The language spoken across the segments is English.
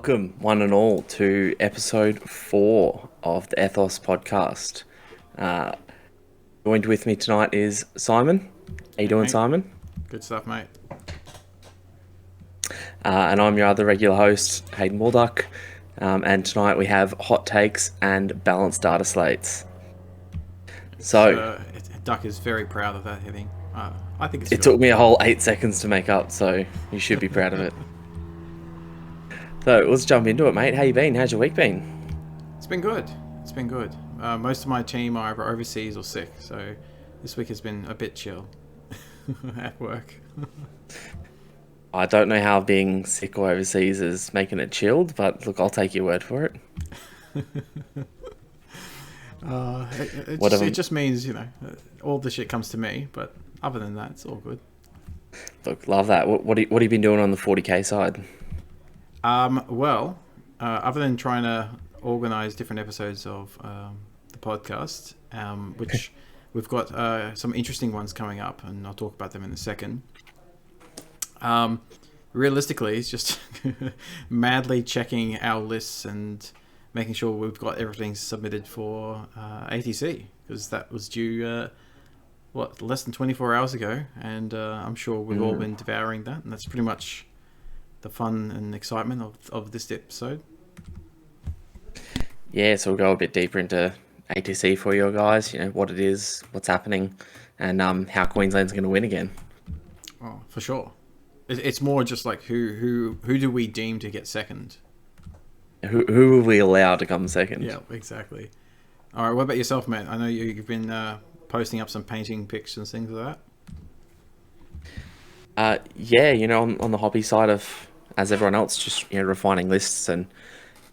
Welcome, one and all, to episode 4 of the Ethos podcast. Uh, Joined with me tonight is Simon. How you doing, Mate. Simon? Good stuff, mate. And I'm your other regular host, Hayden, Walduck. And tonight we have hot takes and balanced data slates. Duck is very proud of that heading. I think it's It good. took me a whole 8 seconds to make up, so you should be proud of it. So let's jump into it, mate. How you been? How's your week been? It's been good. Most of my team are either overseas or sick, so this week has been a bit chill at work. I don't know how being sick or overseas is making it chilled, but look, I'll take your word for it. It just means, all the shit comes to me, but other than that, it's all good. Look, love that. What have you been doing on the 40k side? Other than trying to organize different episodes of the podcast, which we've got some interesting ones coming up, and I'll talk about them in a second. Realistically, it's just madly checking our lists and making sure we've got everything submitted for ATC, because that was due less than 24 hours ago, and I'm sure we've all been devouring that, and that's pretty much the fun and excitement of this episode. Yeah, so we'll go a bit deeper into ATC for you guys, what it is, what's happening, and how Queensland's going to win again. Oh, for sure. It's more just like who do we deem to get second? Who will we allow to come second? Yeah, exactly. All right, what about yourself, mate? I know you've been posting up some painting pics and things like that. Yeah, on the hobby side of, as everyone else, just refining lists and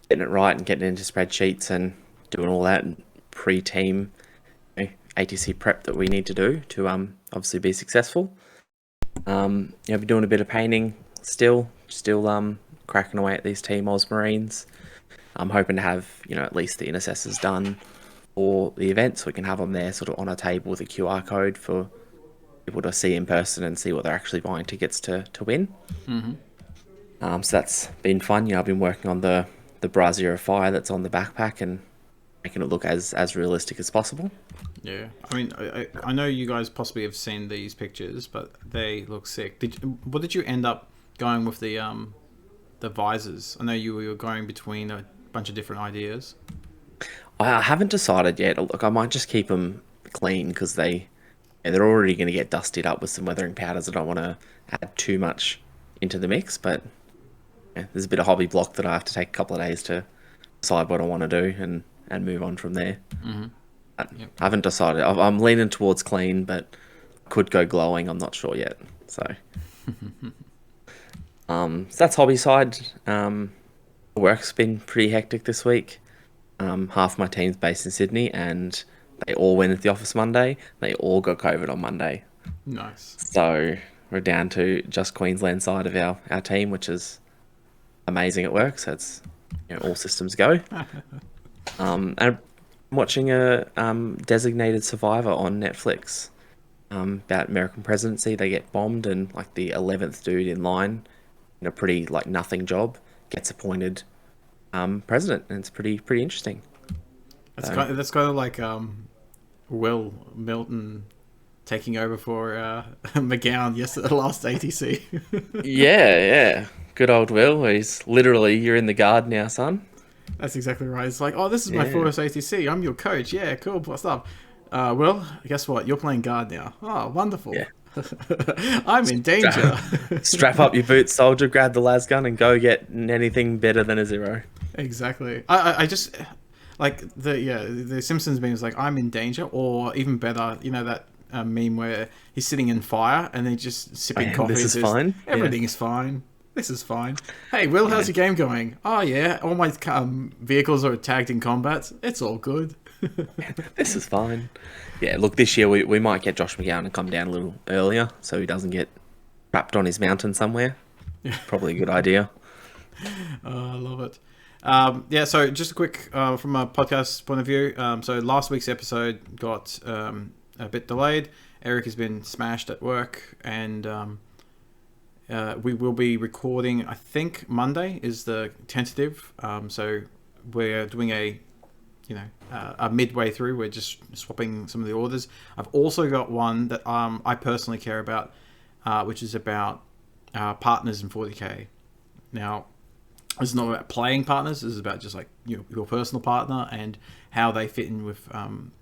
getting it right and getting into spreadsheets and doing all that and pre-team ATC prep that we need to do to obviously be successful. Been doing a bit of painting still cracking away at these Team Oz Marines. I'm hoping to have at least the intercessors done for the event, so we can have them there sort of on a table with a QR code for people to see in person and see what they're actually buying tickets to win. So that's been fun. I've been working on the brazier of fire that's on the backpack and making it look as realistic as possible. Yeah, I mean, I know you guys possibly have seen these pictures, but they look sick. What did you end up going with the visors? I know you were going between a bunch of different ideas. I haven't decided yet. Look, I might just keep them clean because they're already going to get dusted up with some weathering powders. I don't want to add too much into the mix, but there's a bit of hobby block that I have to take a couple of days to decide what I want to do and move on from there. I haven't decided. I'm leaning towards clean, but could go glowing. I'm not sure yet. So, so that's hobby side. Work's been pretty hectic this week. Half my team's based in Sydney, and they all went into the office Monday. They all got COVID on Monday. Nice. So we're down to just Queensland side of our team, which is amazing at work. So it's all systems go. And I'm watching a Designated Survivor on Netflix about American presidency. They get bombed, and like the 11th dude in line in a pretty like nothing job gets appointed president, and it's pretty interesting. That's kind of like Will Milton taking over for McGowan yesterday, last ATC. yeah, good old Will. He's literally, you're in the guard now, son. That's exactly right. It's like, oh, this is my first ATC. I'm your coach. Yeah, cool stuff. Well, guess what? You're playing guard now. Oh, wonderful. Yeah. I'm in danger. Strap up your boots, soldier. Grab the las gun and go get anything better than a 0. Exactly. I just like the Simpsons meme is like, I'm in danger, or even better, that meme where he's sitting in fire and they just sipping coffee. This is fine. Everything is fine. This is fine. Hey, Will, how's your game going? Oh yeah, all my vehicles are tagged in combat. It's all good. This is fine. Yeah, look, this year we might get Josh McGowan to come down a little earlier so he doesn't get trapped on his mountain somewhere. Probably a good idea. I love it. So just a quick from a podcast point of view. So last week's episode got a bit delayed. Erik has been smashed at work, and We will be recording, I think Monday is the tentative. So we're doing a midway through. We're just swapping some of the orders. I've also got one that I personally care about, which is about partners in 40k. Now, this is not about playing partners. This is about just like your personal partner and how they fit in with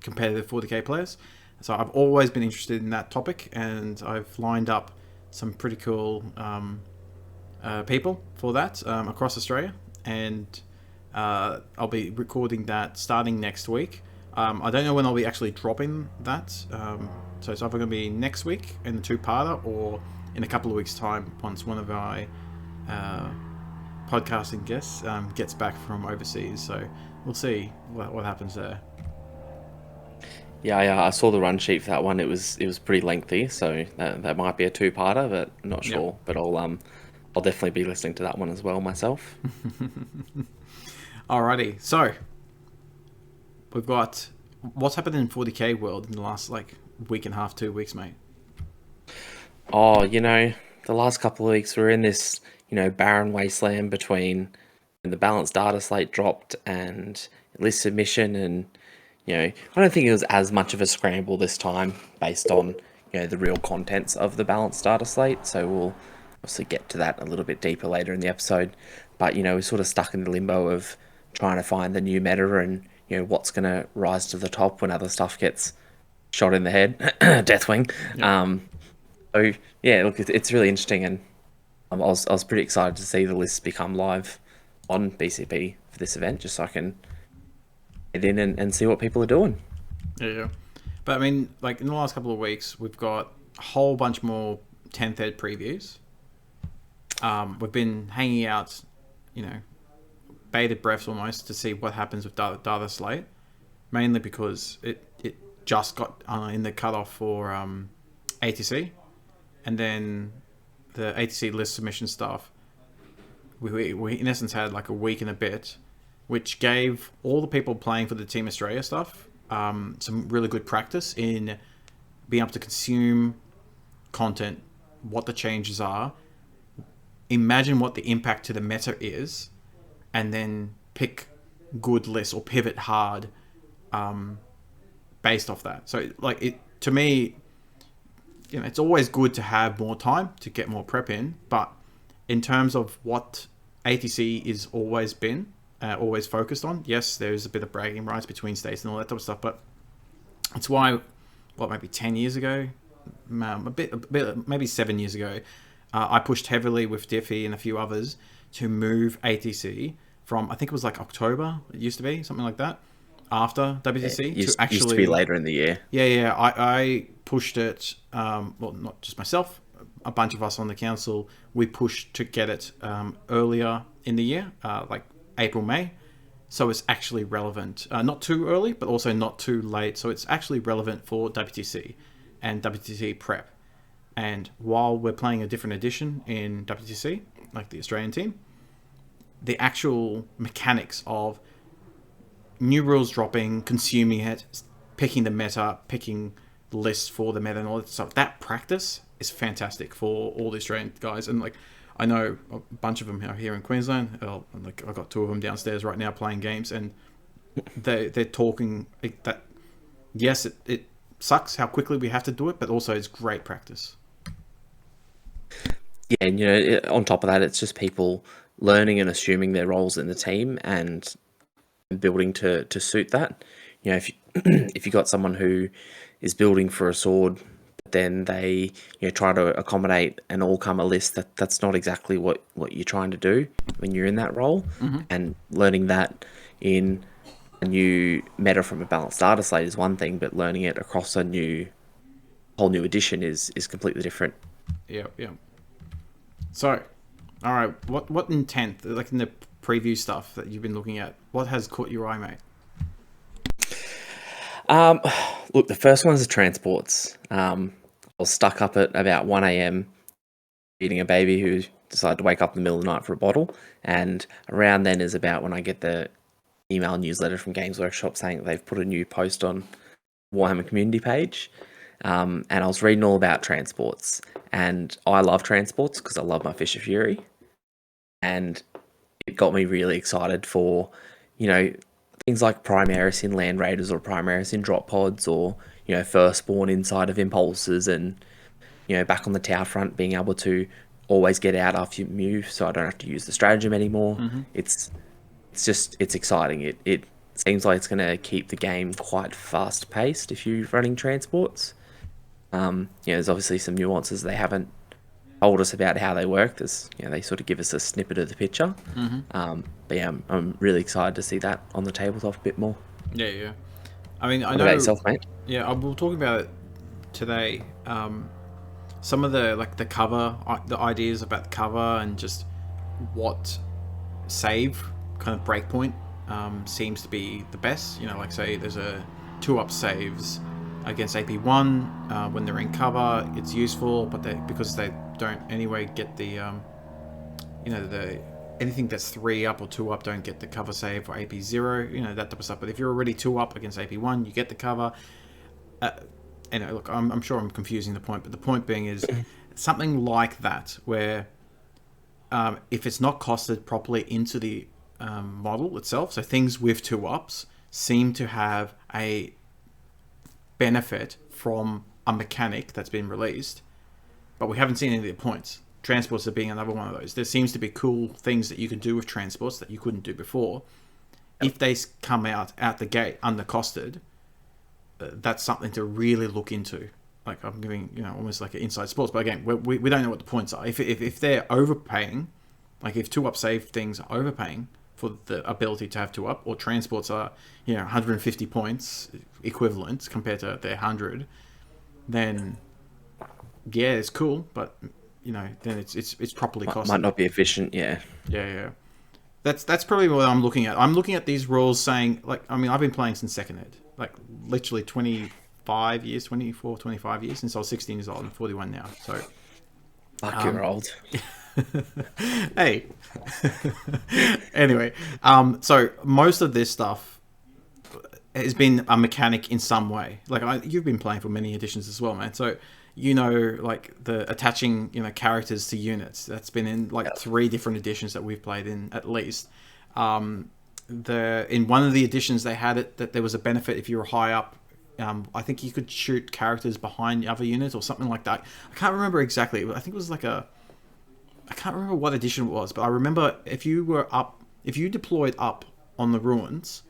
competitive 40k players. So I've always been interested in that topic, and I've lined up some pretty cool people for that across Australia, and I'll be recording that starting next week. I don't know when I'll be actually dropping that, so it's either going to be next week in the two-parter or in a couple of weeks' time once one of my podcasting guests gets back from overseas. So we'll see what happens there. Yeah, I saw the run sheet for that one. It was pretty lengthy, so that might be a two-parter, but I'm not sure. Yep. But I'll definitely be listening to that one as well myself. Alrighty, so we've got what's happened in 40k world in the last week and a half, 2 weeks, mate. Oh, the last couple of weeks we're in this barren wasteland between when the balanced data slate dropped and list submission, and I don't think it was as much of a scramble this time based on the real contents of the balanced data slate. So we'll obviously get to that a little bit deeper later in the episode. But we're sort of stuck in the limbo of trying to find the new meta and what's going to rise to the top when other stuff gets shot in the head, Deathwing. Yep. So yeah, look, it's really interesting, and I was pretty excited to see the lists become live on BCP for this event, just so I can get in and see what people are doing. Yeah. But I mean, in the last couple of weeks, we've got a whole bunch more 10th ed previews. We've been hanging out, bated breath almost to see what happens with data slate, mainly because it just got in the cutoff for ATC, and then the ATC list submission stuff. We in essence had a week and a bit, which gave all the people playing for the Team Australia stuff some really good practice in being able to consume content, what the changes are, imagine what the impact to the meta is, and then pick good lists or pivot hard based off that. So to me, it's always good to have more time to get more prep in, but in terms of what ATC is always been, always focused on, yes, there's a bit of bragging rights between states and all that type of stuff, but it's why, maybe 10 years ago, a bit maybe 7 years ago, I pushed heavily with Diffie and a few others to move ATC from, I think it was October, it used to be, something like that, after WTC. It used to be later in the year. Yeah, I pushed it, not just myself, a bunch of us on the council, we pushed to get it earlier in the year, April, May. So it's actually relevant. Not too early, but also not too late. So it's actually relevant for WTC and WTC prep. And while we're playing a different edition in WTC, like the Australian team, the actual mechanics of new rules dropping, consuming it, picking the meta, picking lists for the meta and all that stuff, that practice is fantastic for all the Australian guys. And I know a bunch of them are here in Queensland. I've got two of them downstairs right now playing games, and they're talking that yes, it sucks how quickly we have to do it, but also it's great practice. Yeah, and on top of that, it's just people learning and assuming their roles in the team and building to suit that. If you got someone who is building for a sword, but then they try to accommodate an all-comer list, that's not exactly what you're trying to do when you're in that role. Mm-hmm. And learning that in a new meta from a balanced data slate is one thing, but learning it across a whole new edition is completely different. Yeah. So, all right, what intent, in the preview stuff that you've been looking at, what has caught your eye, mate? Look, the first one is the transports. I was stuck up at about 1 a.m. feeding a baby who decided to wake up in the middle of the night for a bottle, and around then is about when I get the email newsletter from Games Workshop saying that they've put a new post on Warhammer community page, and I was reading all about transports, and I love transports because I love my Fisher Fury, and it got me really excited for, you know, things like Primaris in Land Raiders or Primaris in Drop Pods or, Firstborn inside of Impulses and, back on the tower front being able to always get out after you move so I don't have to use the stratagem anymore. It's it's exciting. It seems like it's going to keep the game quite fast paced if you're running transports. There's obviously some nuances they haven't told us about how they work. There's, they sort of give us a snippet of the picture. But yeah, I'm really excited to see that on the tabletop a bit more. Yeah. I mean, I What know. about yourself, mate? Yeah, we'll talk about it today. Some of the cover, the ideas about the cover, and just what save kind of breakpoint seems to be the best. Like say there's a 2-up saves against AP1 when they're in cover. It's useful, but because they don't anyway get the the anything that's 3-up or 2-up don't get the cover save for AP0. That type of stuff. But if you're already 2-up against AP1, you get the cover. Anyway, look, I'm sure I'm confusing the point, but the point being is something like that, where if it's not costed properly into the model itself, so things with 2-ups seem to have a benefit from a mechanic that's been released, but we haven't seen any of the points. Transports are being another one of those. There seems to be cool things that you can do with transports that you couldn't do before. If they come out the gate undercosted, that's something to really look into. Like I'm giving, almost like an inside sports, but again, we don't know what the points are. If they're overpaying, like if 2-up save things are overpaying for the ability to have 2-up, or transports are 150 points equivalent compared to their 100, then yeah, it's cool, but then it's properly costed. Might not be efficient. Yeah. That's probably what I'm looking at. I'm looking at these rules saying, like, I mean, I've been playing since second ed, like literally 25 years since I was 16 years old. I'm 41 now. So Fuck, you're old. Hey. Anyway, so most of this stuff has been a mechanic in some way. Like you've been playing for many editions as well, man. So like the attaching characters to units, that's been in like 3 different editions that we've played in at least. In one of the editions they had it that there was a benefit if you were high up. I think you could shoot characters behind other units or something like that. I can't remember exactly. I think it was like I can't remember what edition it was, but I remember if you deployed up on the ruins,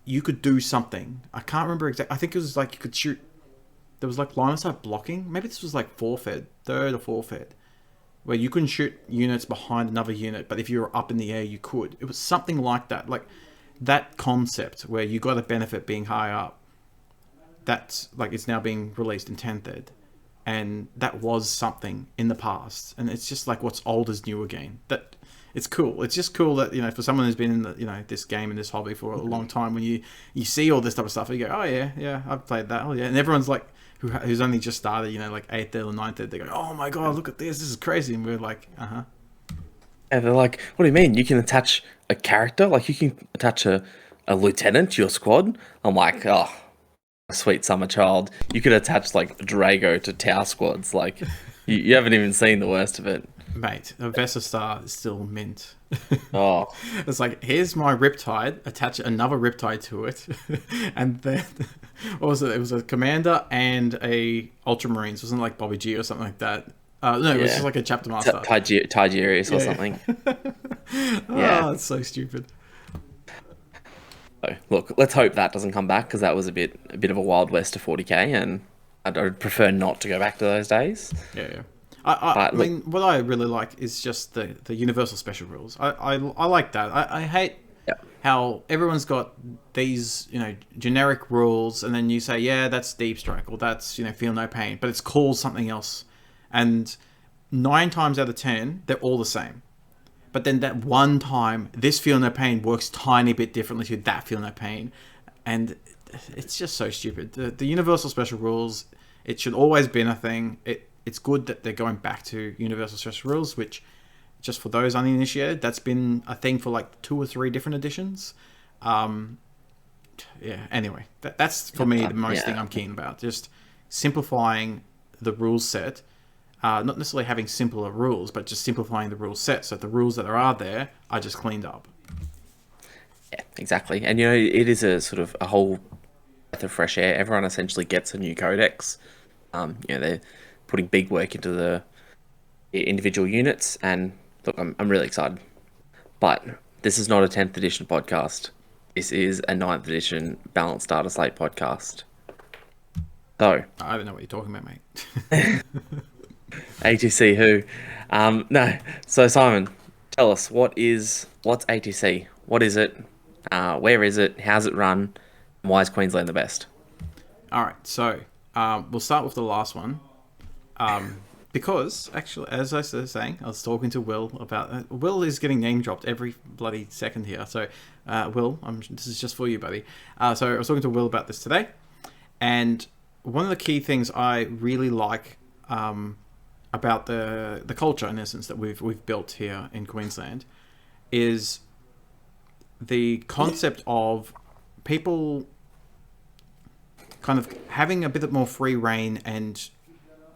you could do something. I can't remember exactly. I think it was like you could shoot. There was like line of sight blocking. Maybe this was like 4th ed, 3rd or 4th ed, where you couldn't shoot units behind another unit, but if you were up in the air, you could. It was something like that. Like that concept where you got a benefit being high up. That's like it's now being released in 10th ed. And that was something in the past. And it's just like what's old is new again. That it's cool. It's just cool that, for someone who's been in the, this game and this hobby for a long time, when you see all this type of stuff, you go, oh yeah, I've played that. Oh yeah. And everyone's like, who's only just started, like 8th ed or 9th ed, they go, oh my God, look at this. This is crazy. And we're like, uh-huh. And they're like, what do you mean? You can attach a character? Like you can attach a lieutenant to your squad? I'm like, oh, sweet summer child. You could attach like Drago to Tower squads. Like you haven't even seen the worst of it. Mate, a Vesa Star is still mint. Oh. It's like, here's my Riptide, attach another Riptide to it. And then, what was it? It was a Commander and a Ultramarines. It wasn't like Bobby G or something like that. No, it was just like a Chapter Master. Tigerius or something. Yeah. It's so stupid. So, look, let's hope that doesn't come back, because that was a bit of a Wild West to 40k, and I'd prefer not to go back to those days. Yeah. I mean, what I really like is just the universal special rules. I like that. I hate how everyone's got these, generic rules, and then you say, yeah, that's Deep Strike, or that's, Feel No Pain, but it's called something else. And 9 times out of 10, they're all the same. But then that one time, this Feel No Pain works tiny bit differently to that Feel No Pain. And it's just so stupid. The universal special rules, it should always been a thing. It's good that they're going back to universal special rules, which, just for those uninitiated, that's been a thing for like 2 or 3 different editions. Anyway, that's for me the most thing I'm keen about. Just simplifying the rule set. Not necessarily having simpler rules, but just simplifying the rule set so the rules that are there are just cleaned up. Yeah, exactly. And it is a sort of a whole breath of fresh air. Everyone essentially gets a new codex. They're putting big work into the individual units, and look, I'm really excited. But this is not a 10th edition podcast. This is a 9th edition balanced data slate podcast. So I don't know what you're talking about, mate. ATC who? No. So Simon, tell us what's ATC? What is it? Where is it? How's it run? And why is Queensland the best? All right, so we'll start with the last one. Because, actually, as I was saying, I was talking to Will about... Will is getting name dropped every bloody second here. So, Will, this is just for you, buddy. So I was talking to Will about this today. And one of the key things I really like about the culture, in essence, that we've built here in Queensland is the concept of people kind of having a bit more free reign and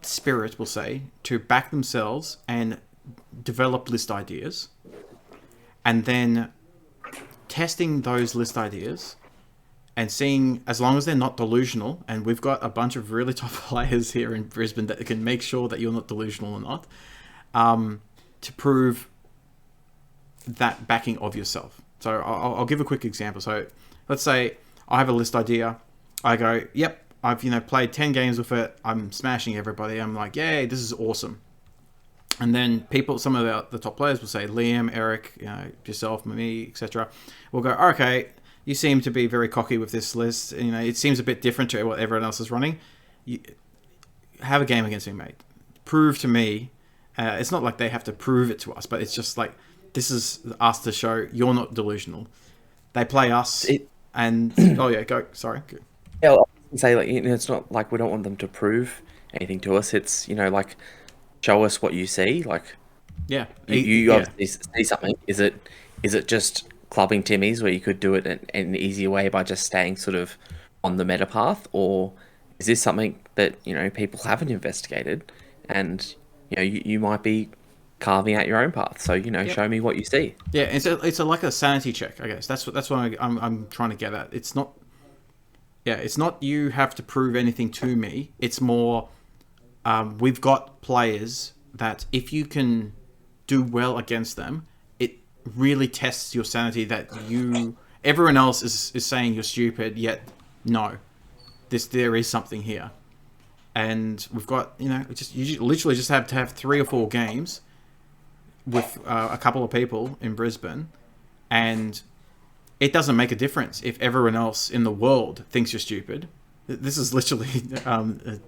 spirit, we'll say, to back themselves and develop list ideas, and then testing those list ideas and seeing, as long as they're not delusional, and we've got a bunch of really top players here in Brisbane that can make sure that you're not delusional or not, to prove that backing of yourself. So I'll give a quick example. So let's say I have a list idea. I go, yep, I've played 10 games with it. I'm smashing everybody. I'm like, yay, this is awesome. And then some of the top players will say, Liam, Erik, yourself, me, etc. will go, okay, you seem to be very cocky with this list. It seems a bit different to what everyone else is running. Have a game against me, mate. Prove to me. It's not like they have to prove it to us, but it's just like, this is us to show you're not delusional. They play us, oh yeah, go. Sorry. Yeah, I was gonna say, like, it's not like we don't want them to prove anything to us. It's like, show us what you see. Like, yeah, you obviously see something. Is it just clubbing Timmy's where you could do it in an easier way by just staying sort of on the meta path, or is this something that people haven't investigated, and you might be carving out your own path? So show me what you see. Yeah, it's like a sanity check, I guess. That's what I'm trying to get at. It's not. Yeah, it's not you have to prove anything to me. It's more, we've got players that if you can do well against them, it really tests your sanity that everyone else is saying you're stupid, yet no, there is something here. And we've got, you literally just have to have 3 or 4 games with a couple of people in Brisbane, and it doesn't make a difference if everyone else in the world thinks you're stupid. This is literally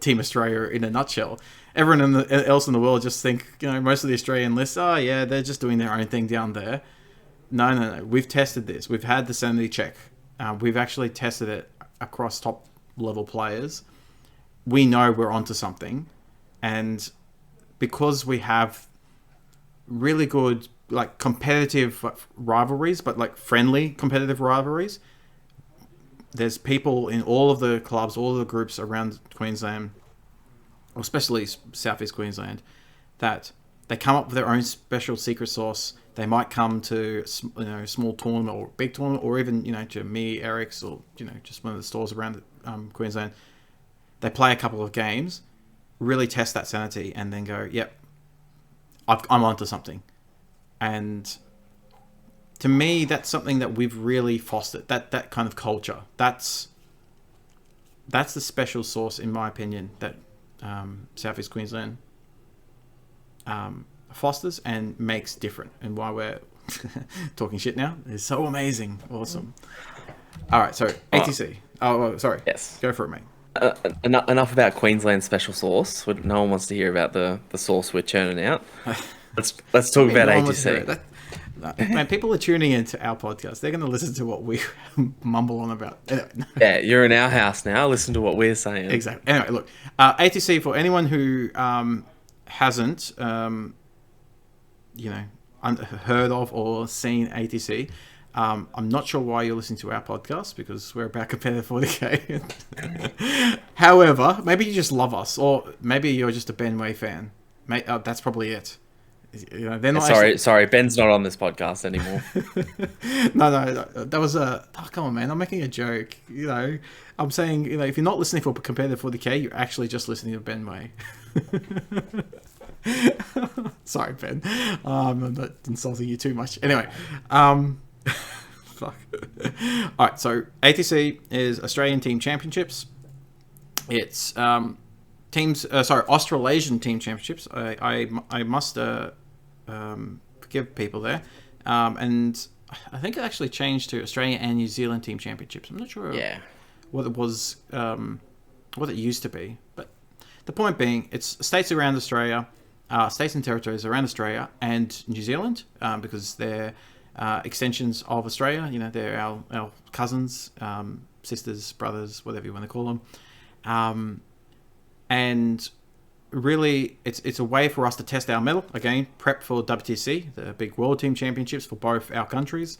Team Australia in a nutshell. Everyone else in the world just think, most of the Australian lists, oh yeah, they're just doing their own thing down there. No. We've tested this. We've had the sanity check. We've actually tested it across top level players. We know we're onto something. And because we have really good competitive rivalries, but friendly competitive rivalries, there's people in all of the clubs, all of the groups around Queensland, especially Southeast Queensland, that they come up with their own special secret sauce. They might come to small tournament or big tournament, or even to me, Erik's, or just one of the stores around Queensland. They play a couple of games, really test that sanity, and then go, yep, I'm onto something. And to me, that's something that we've really fostered. That kind of culture. That's the special sauce, in my opinion, that Southeast Queensland fosters and makes different. And why we're talking shit now is so amazing, awesome. All right, so ATC. Oh, sorry. Yes. Go for it, mate. Enough about Queensland special sauce. No one wants to hear about the sauce we're churning out. Let's talk about ATC. Man, people are tuning into our podcast. They're going to listen to what we mumble on about. Anyway. Yeah, you're in our house now. Listen to what we're saying. Exactly. Anyway, look, ATC, for anyone who hasn't, heard of or seen ATC, I'm not sure why you're listening to our podcast, because we're about competitive 40k. However, maybe you just love us, or maybe you're just a Benway fan. That's probably it. You know, they're not Sorry, Ben's not on this podcast anymore. No, that was a... Oh, come on, man. I'm making a joke. You know, I'm saying, you know, if you're not listening for competitive 40k, you're actually just listening to Benway. Sorry, Ben. I'm not insulting you too much. Anyway, fuck. All right, so ATC is Australian Team Championships. It's Australasian Team Championships. I must forgive people there, and I think it actually changed to Australian and New Zealand Team Championships. I'm not sure what it was, what it used to be, but the point being, it's states around Australia, states and territories around Australia and New Zealand, because they're extensions of Australia. You know, they're our cousins, sisters, brothers, whatever you want to call them. And really, it's a way for us to test our mettle, again, prep for WTC, the big World Team Championships for both our countries,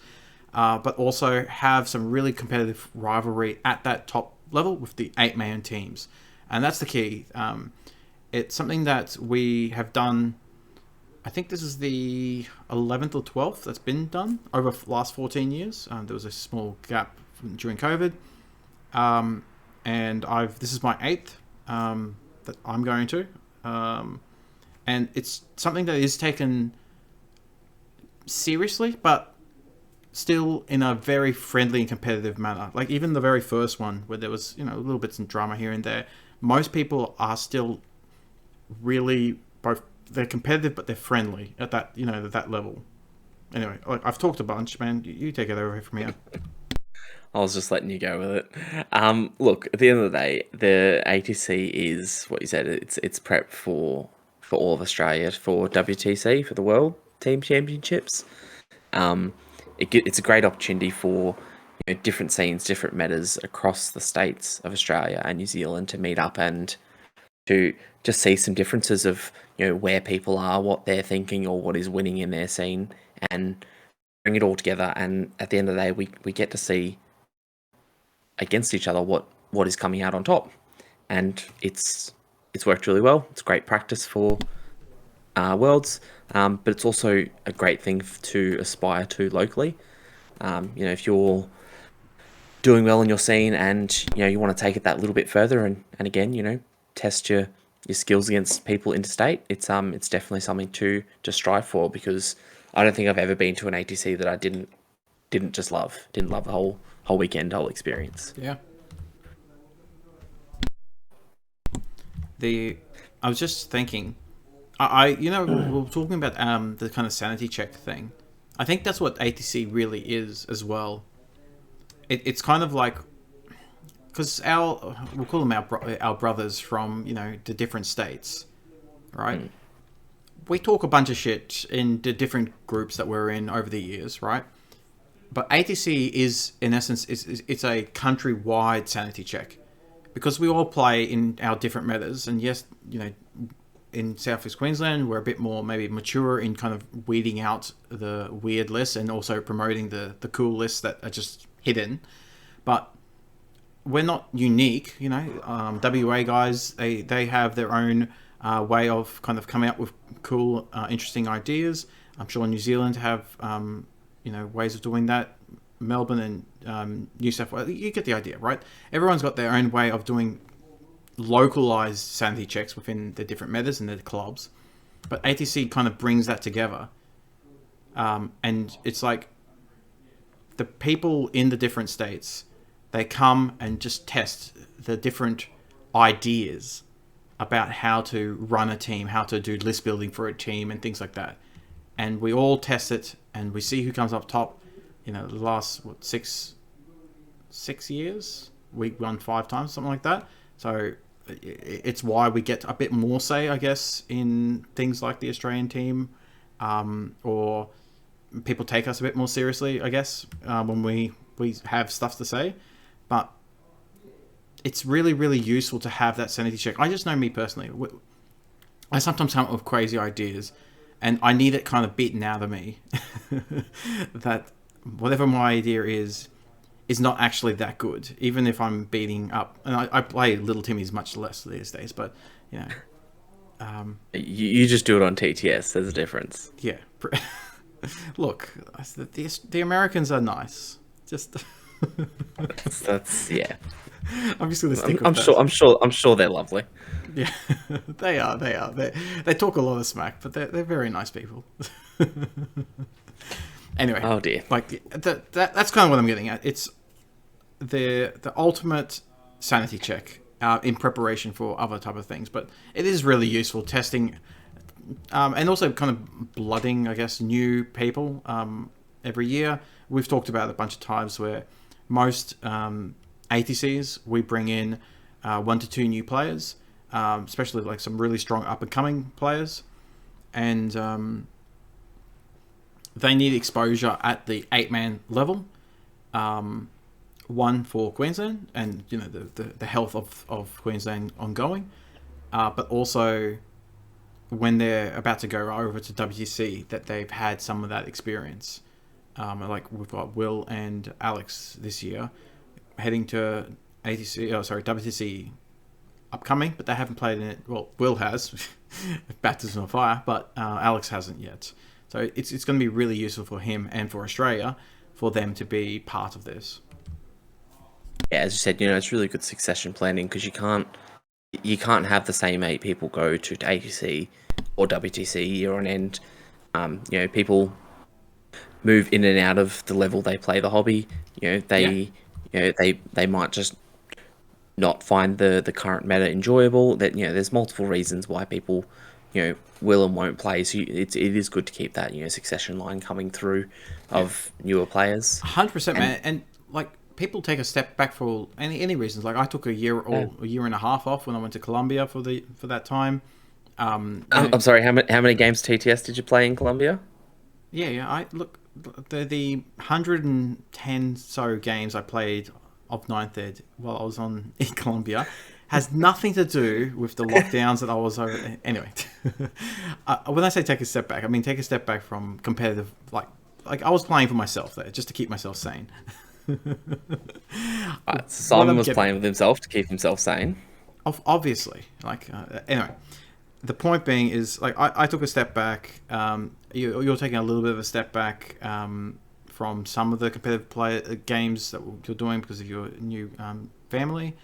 but also have some really competitive rivalry at that top level with the 8-man teams. And that's the key. It's something that we have done. I think this is the 11th or 12th that's been done over the last 14 years. There was a small gap during COVID. And this is my 8th that I'm going to. And it's something that is taken seriously, but still in a very friendly and competitive manner. Like even the very first one, where there was, you know, little bits of drama here and there, most people are still really they're competitive, but they're friendly at that, you know, at that level. Anyway, I've talked a bunch, man. You take it over from here. I was just letting you go with it. Look, at the end of the day, the ATC is what you said. It's prep for all of Australia for WTC, for the World Team Championships. It's a great opportunity for, you know, different scenes, different metas across the states of Australia and New Zealand to meet up and to just see some differences of, you know, where people are, what they're thinking, or what is winning in their scene, and bring it all together. And at the end of the day, we get to see against each other what is coming out on top, and it's worked really well. It's great practice for Worlds, but it's also a great thing to aspire to locally. You know, if you're doing well in your scene and, you know, you want to take it that little bit further and again, you know, test your skills against people interstate, it's definitely something to strive for, because I don't think I've ever been to an ATC that I didn't love the whole weekend, whole experience. Yeah. I was just thinking, you know, we were talking about the kind of sanity check thing. I think that's what ATC really is as well. It's kind of like, because we'll call them our brothers from, you know, the different states, right? We talk a bunch of shit in the different groups that we're in over the years, right? But ATC is, in essence, it's a countrywide sanity check, because we all play in our different metas. And yes, you know, in Southeast Queensland, we're a bit more maybe mature in kind of weeding out the weird lists and also promoting the cool lists that are just hidden. But we're not unique, you know. WA guys, they have their own way of kind of coming up with cool, interesting ideas. I'm sure New Zealand have, you know, ways of doing that. Melbourne and New South Wales, you get the idea, right? Everyone's got their own way of doing localized sanity checks within the different metas and the clubs. But ATC kind of brings that together. And it's like the people in the different states, they come and just test the different ideas about how to run a team, how to do list building for a team and things like that. And we all test it and we see who comes up top. You know, the last, 6 years, we won 5 times, something like that. So it's why we get a bit more say, I guess, in things like the Australian team, or people take us a bit more seriously, I guess, when we have stuff to say. But it's really, really useful to have that sanity check. I just know me personally. I sometimes come up with crazy ideas, and I need it kind of beaten out of me that whatever my idea is not actually that good, even if I'm beating up. And I play Little Timmy's much less these days, but you know, You just do it on TTS. There's a difference. yeah. Look, the Americans are nice. Just That's yeah. I'm just gonna stick with I'm that. sure. I'm sure they're lovely. Yeah, they are. They talk a lot of smack, but they're very nice people. Anyway, Oh dear. like that's kind of what I'm getting at. It's the ultimate sanity check in preparation for other type of things, but it is really useful testing, and also kind of blooding, I guess, new people every year. We've talked about it a bunch of times where most ATCs we bring in 1 to 2 new players, especially like some really strong up and coming players, and they need exposure at the 8-man level. One for Queensland, and you know the health of Queensland ongoing, but also when they're about to go over to WTC, that they've had some of that experience. Like we've got Will and Alex this year heading to WTC upcoming, but they haven't played in it. Well, Will has, baptism of fire, but Alex hasn't yet. So it's going to be really useful for him and for Australia for them to be part of this. Yeah, as you said, it's really good succession planning because you can't have the same 8 people go to ATC or WTC year on end. People move in and out of the level they play the hobby. They might just not find the current meta enjoyable. That there's multiple reasons why people will and won't play. So it is good to keep that succession line coming through of newer players. 100%, man, and like. People take a step back for any reasons. Like I took a year or a year and a half off when I went to Colombia for that time. I'm sorry. How many games TTS did you play in Colombia? Yeah. I look the 110 so games I played of 9th Ed while I was in Colombia has nothing to do with the lockdowns that I was over. Anyway, when I say take a step back, I mean take a step back from competitive. Like I was playing for myself there, just to keep myself sane. Simon was playing with himself to keep himself sane. Obviously, anyway, the point being is like I took a step back. You're taking a little bit of a step back from some of the competitive games that you're doing because of your new family.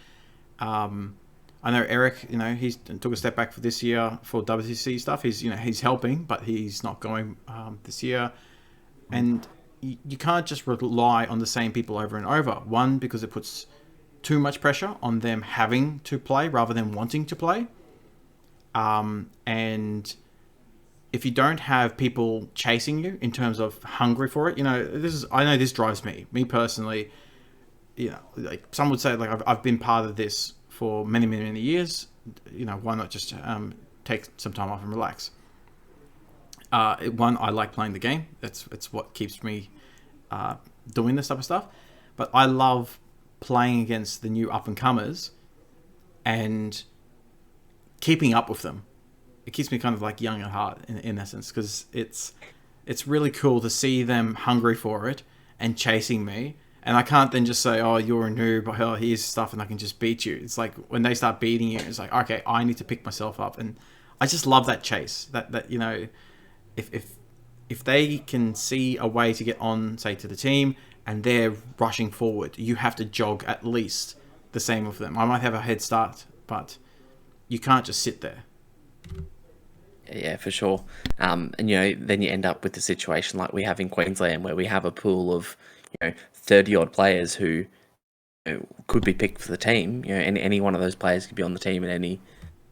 I know Erik. He took a step back for this year for WTC stuff. He's helping, but he's not going this year, and. You can't just rely on the same people over and over. One, because it puts too much pressure on them having to play rather than wanting to play. And if you don't have people chasing you in terms of hungry for it, I know this drives me personally. Like some would say, like I've been part of this for many, many, many years. Why not just take some time off and relax? One, I like playing the game. It's what keeps me doing this type of stuff. But I love playing against the new up and comers and keeping up with them. It keeps me kind of like young at heart in essence, because it's really cool to see them hungry for it and chasing me. And I can't then just say, oh, you're a noob, oh, here's stuff, and I can just beat you. It's like when they start beating you, it's like, okay, I need to pick myself up. And I just love that chase. That if they can see a way to get on, say, to the team, and they're rushing forward, you have to jog at least the same with them. I might have a head start, but you can't just sit there. Yeah, for sure. And then you end up with the situation like we have in Queensland, where we have a pool of 30 odd players who could be picked for the team. And any one of those players could be on the team at any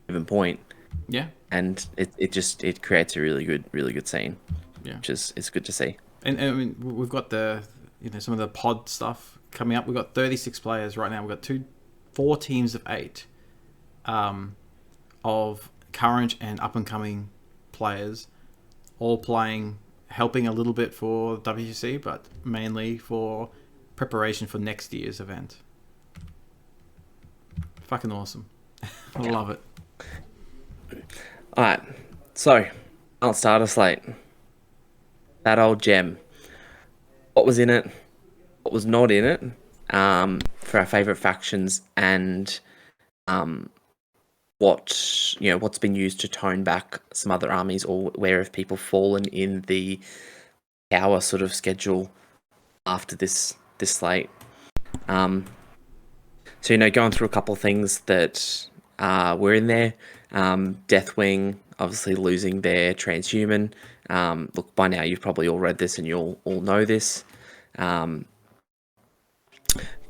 given point. Yeah. And it creates a really good scene. Yeah. Which it's good to see. And I mean, we've got some of the pod stuff coming up. We've got 36 players right now. We've got 4 teams of 8 of current and up and coming players, all playing, helping a little bit for WC, but mainly for preparation for next year's event. Fucking awesome. I love it. Alright, so I'll start a slate. That old gem. what was in it, what was not in it, for our favorite factions, and um, what's been used to tone back some other armies, or where have people fallen in the power sort of schedule after this slate. So going through a couple of things that were in there. Deathwing obviously losing their transhuman. Look, by now you've probably all read this and you'll all know this.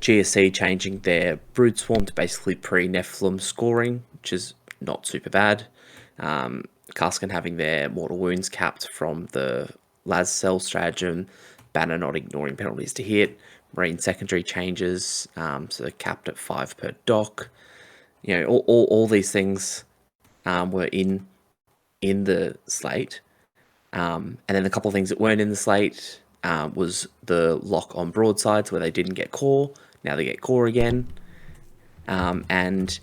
GSC changing their brood swarm to basically pre-Nephilim scoring, which is not super bad. Kaskin having their mortal wounds capped from the Las Cell stratagem. Banner not ignoring penalties to hit. Marine secondary changes, so they're capped at 5 per dock. All these things were in the slate. And then a couple of things that weren't in the slate was the lock on broadsides, where they didn't get core. Now they get core again. And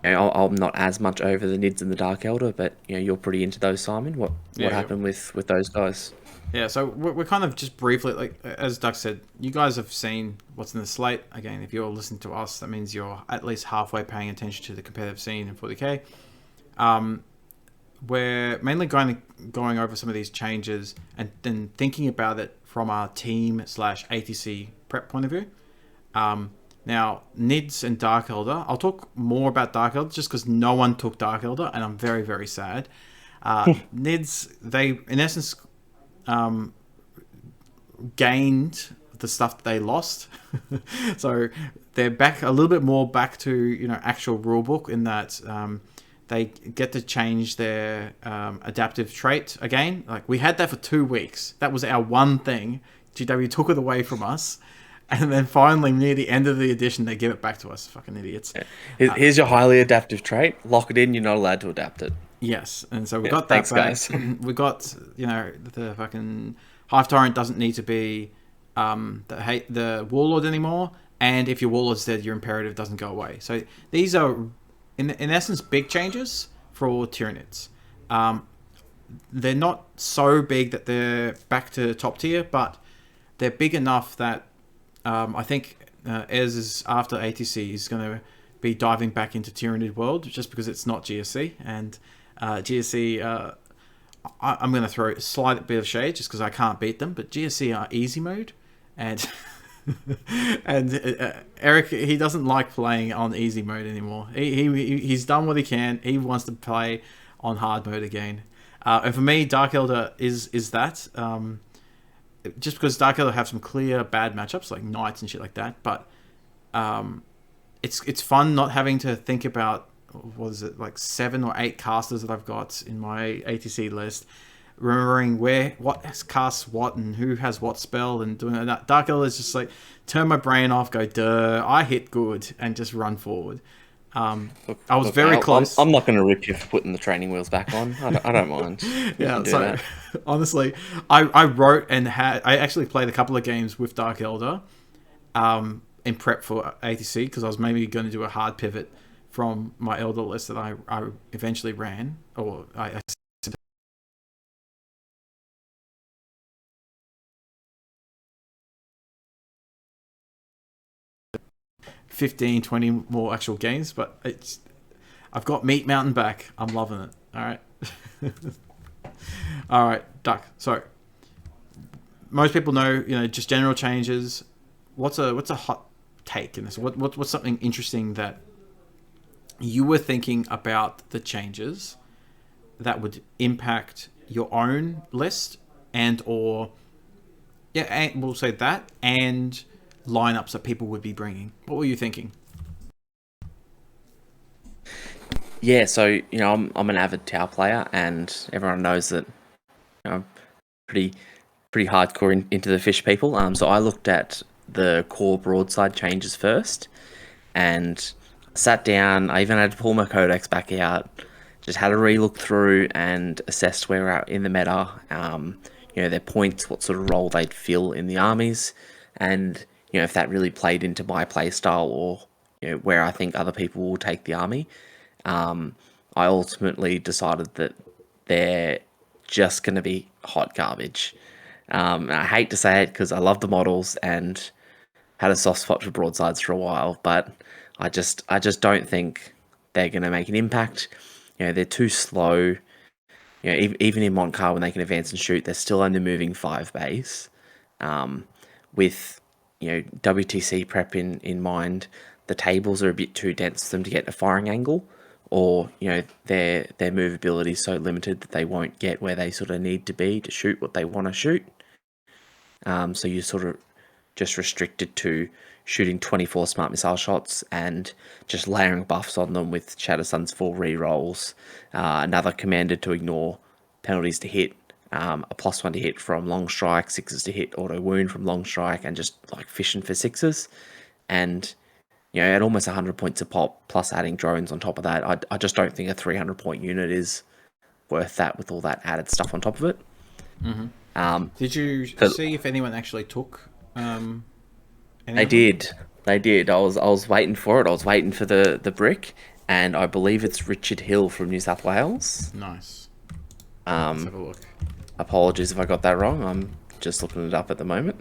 I'm not as much over the Nids and the Dark Elder, but you're pretty into those, Simon. What happened with those guys? Yeah, so we're kind of just briefly, like as Duck said, you guys have seen what's in the slate. Again, if you're listening to us, that means you're at least halfway paying attention to the competitive scene in 40k. We're mainly going over some of these changes and then thinking about it from our team / ATC prep point of view. Now, Nids and Dark Elder, I'll talk more about Dark Elder just because no one took Dark Elder, and I'm very, very sad. Nids, they, in essence, gained the stuff that they lost. So they're back a little bit more back to actual rulebook, in that they get to change their adaptive trait again. Like, we had that for 2 weeks. That was our one thing. GW took it away from us, and then finally near the end of the edition they give it back to us. Fucking idiots. Yeah. Here's your highly adaptive trait. Lock it in. You're not allowed to adapt it. Yes, and so we got that back. Guys. We got the fucking Hive Tyrant doesn't need to be the Warlord anymore, and if your Warlord's dead, your Imperative doesn't go away. So these are in essence big changes for Tyranids. They're not so big that they're back to top tier, but they're big enough that I think Ez is after ATC is going to be diving back into Tyranid world, just because it's not GSC. And GSC, I'm going to throw a slight bit of shade just because I can't beat them, but GSC are easy mode, and and Erik, he doesn't like playing on easy mode anymore. He's done what he can. He wants to play on hard mode again. And for me, Dark Elder is that. Just because Dark Elder have some clear bad matchups like Knights and shit like that, but it's fun not having to think about, what is it, like 7 or 8 casters that I've got in my ATC list, remembering what casts what and who has what spell, and doing that. Dark Elder is just like, turn my brain off, go duh, I hit good, and just run forward. I was very close. I'm not going to rip you for putting the training wheels back on. I don't mind. Yeah, so that. Honestly, I wrote and I actually played a couple of games with Dark Elder in prep for ATC, because I was maybe going to do a hard pivot from my Elder list that I eventually ran, or I 15, 20 more actual games, but I've got Meat Mountain back. I'm loving it. All right. All right, Duck. So most people know, just general changes. What's a hot take in this? What's something interesting that you were thinking about the changes that would impact your own list, and we'll say that, and lineups that people would be bringing? What were you thinking? Yeah, so I'm an avid Tau player, and everyone knows that I'm pretty hardcore into the fish people. So I looked at the core broadside changes first, and sat down. I even had to pull my codex back out, just had a relook through and assessed where we're at in the meta. Their points, what sort of role they'd fill in the armies, and if that really played into my play style, or where I think other people will take the army. I ultimately decided that they're just going to be hot garbage. I hate to say it because I love the models and had a soft spot for broadsides for a while, but I just don't think they're going to make an impact. They're too slow. Even in Montcar when they can advance and shoot, they're still only moving 5 base. With WTC prep in mind, the tables are a bit too dense for them to get a firing angle, or their movability is so limited that they won't get where they sort of need to be to shoot what they want to shoot. So you're sort of just restricted to shooting 24 smart missile shots and just layering buffs on them with Shattersun's full rerolls, another commander to ignore penalties to hit, a +1 to hit from long strike, 6s to hit auto wound from long strike, and just like fishing for 6s. And at almost 100 points a pop, plus adding drones on top of that, I just don't think a 300 point unit is worth that with all that added stuff on top of it. Mm-hmm. Did you see if anyone actually took? They did. I was waiting for it. I was waiting for the brick, and I believe it's Richard Hill from New South Wales. Nice. Let's have a look. Apologies if I got that wrong. I'm just looking it up at the moment.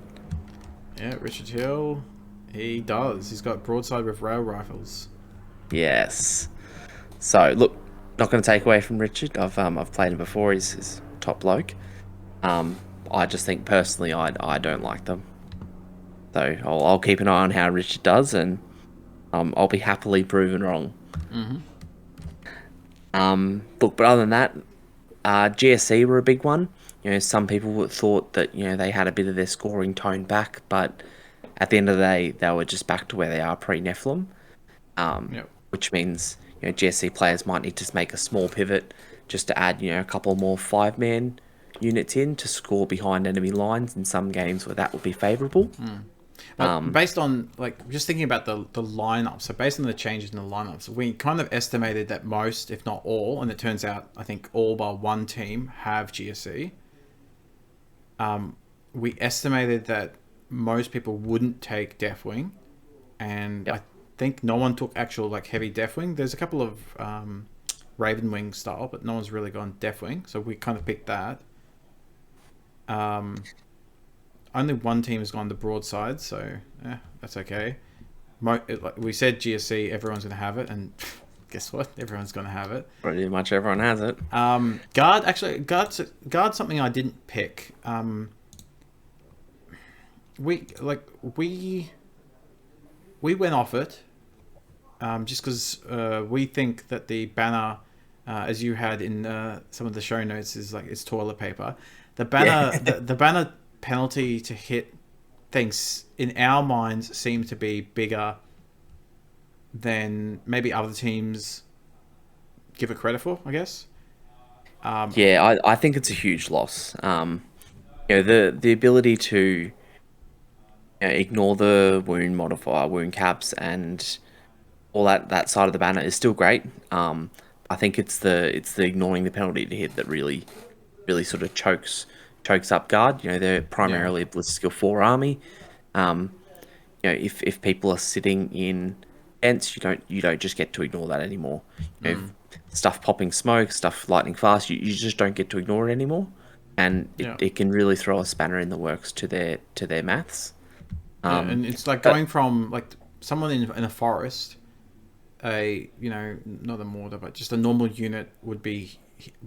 Yeah, Richard Hill. He does. He's got broadside with rail rifles. Yes. So look, not going to take away from Richard. I've played him before. He's top bloke. I just think personally, I don't like them. So I'll keep an eye on how Richard does, and I'll be happily proven wrong. Look, but other than that, GSC were a big one. Some people thought that they had a bit of their scoring toned back, but at the end of the day, they were just back to where they are pre-Nephilim. Which means GSC players might need to make a small pivot just to add a couple more 5-man units in to score behind enemy lines in some games where that would be favourable. Based on just thinking about the lineup, so based on the changes in the lineups, we kind of estimated that most, if not all, and it turns out I think all but one team have GSC. We estimated that most people wouldn't take Deathwing, and I think no one took actual heavy Deathwing. There's a couple of Ravenwing style, but no one's really gone Deathwing, so we kind of picked that. Only one team has gone the broadside, so that's okay. We said GSC, everyone's going to have it, and guess what? Everyone's going to have it. Pretty much everyone has it. Guard's something I didn't pick. We went off it just because we think that the banner, as you had in some of the show notes, is it's toilet paper. The banner, the banner penalty to hit things in our minds seem to be bigger than maybe other teams give it credit for, I guess. I think it's a huge loss. The ability to ignore the wound modifier, wound caps, and all that side of the banner is still great. I think it's the ignoring the penalty to hit that really sort of chokes up guard. They're primarily a blitz skill 4 army. If people are sitting in fence, you don't just get to ignore that anymore. Stuff popping smoke, stuff lightning fast, you just don't get to ignore it anymore, and it can really throw a spanner in the works to their maths. And it's going from someone in a forest, not a mortar, but just a normal unit would be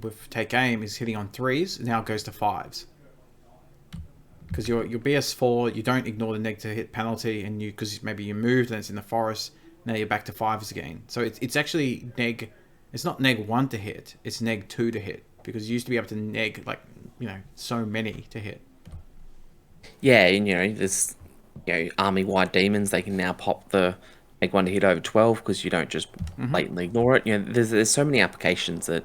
with take aim is hitting on 3s, now it goes to 5s. Because your BS4, you don't ignore the neg to hit penalty, and because maybe you moved and it's in the forest, now you're back to 5s again. So it's actually neg. It's not neg 1 to hit, it's neg 2 to hit, because you used to be able to neg so many to hit. Yeah, and there's army wide demons. They can now pop the neg 1 to hit over 12 because you don't just blatantly ignore it. There's so many applications that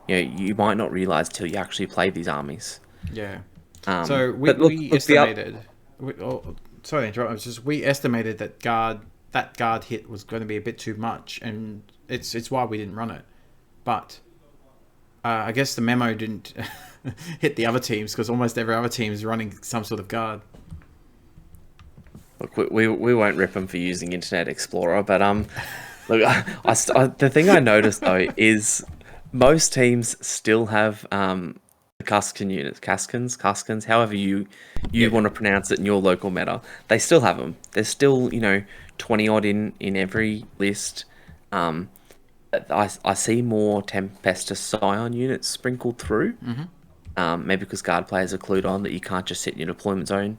you might not realize till you actually play these armies. Yeah. So we estimated. Sorry to interrupt. We estimated that guard hit was going to be a bit too much, and it's why we didn't run it. But I guess the memo didn't hit the other teams, because almost every other team is running some sort of guard. Look, we won't rip them for using Internet Explorer, but look, the thing I noticed though is most teams still have the Cuscan units, Cuskins, however you want to pronounce it in your local meta, they still have them. There's still 20 odd in every list. I see more Tempestus Scion units sprinkled through. Maybe because guard players are clued on that you can't just sit in your deployment zone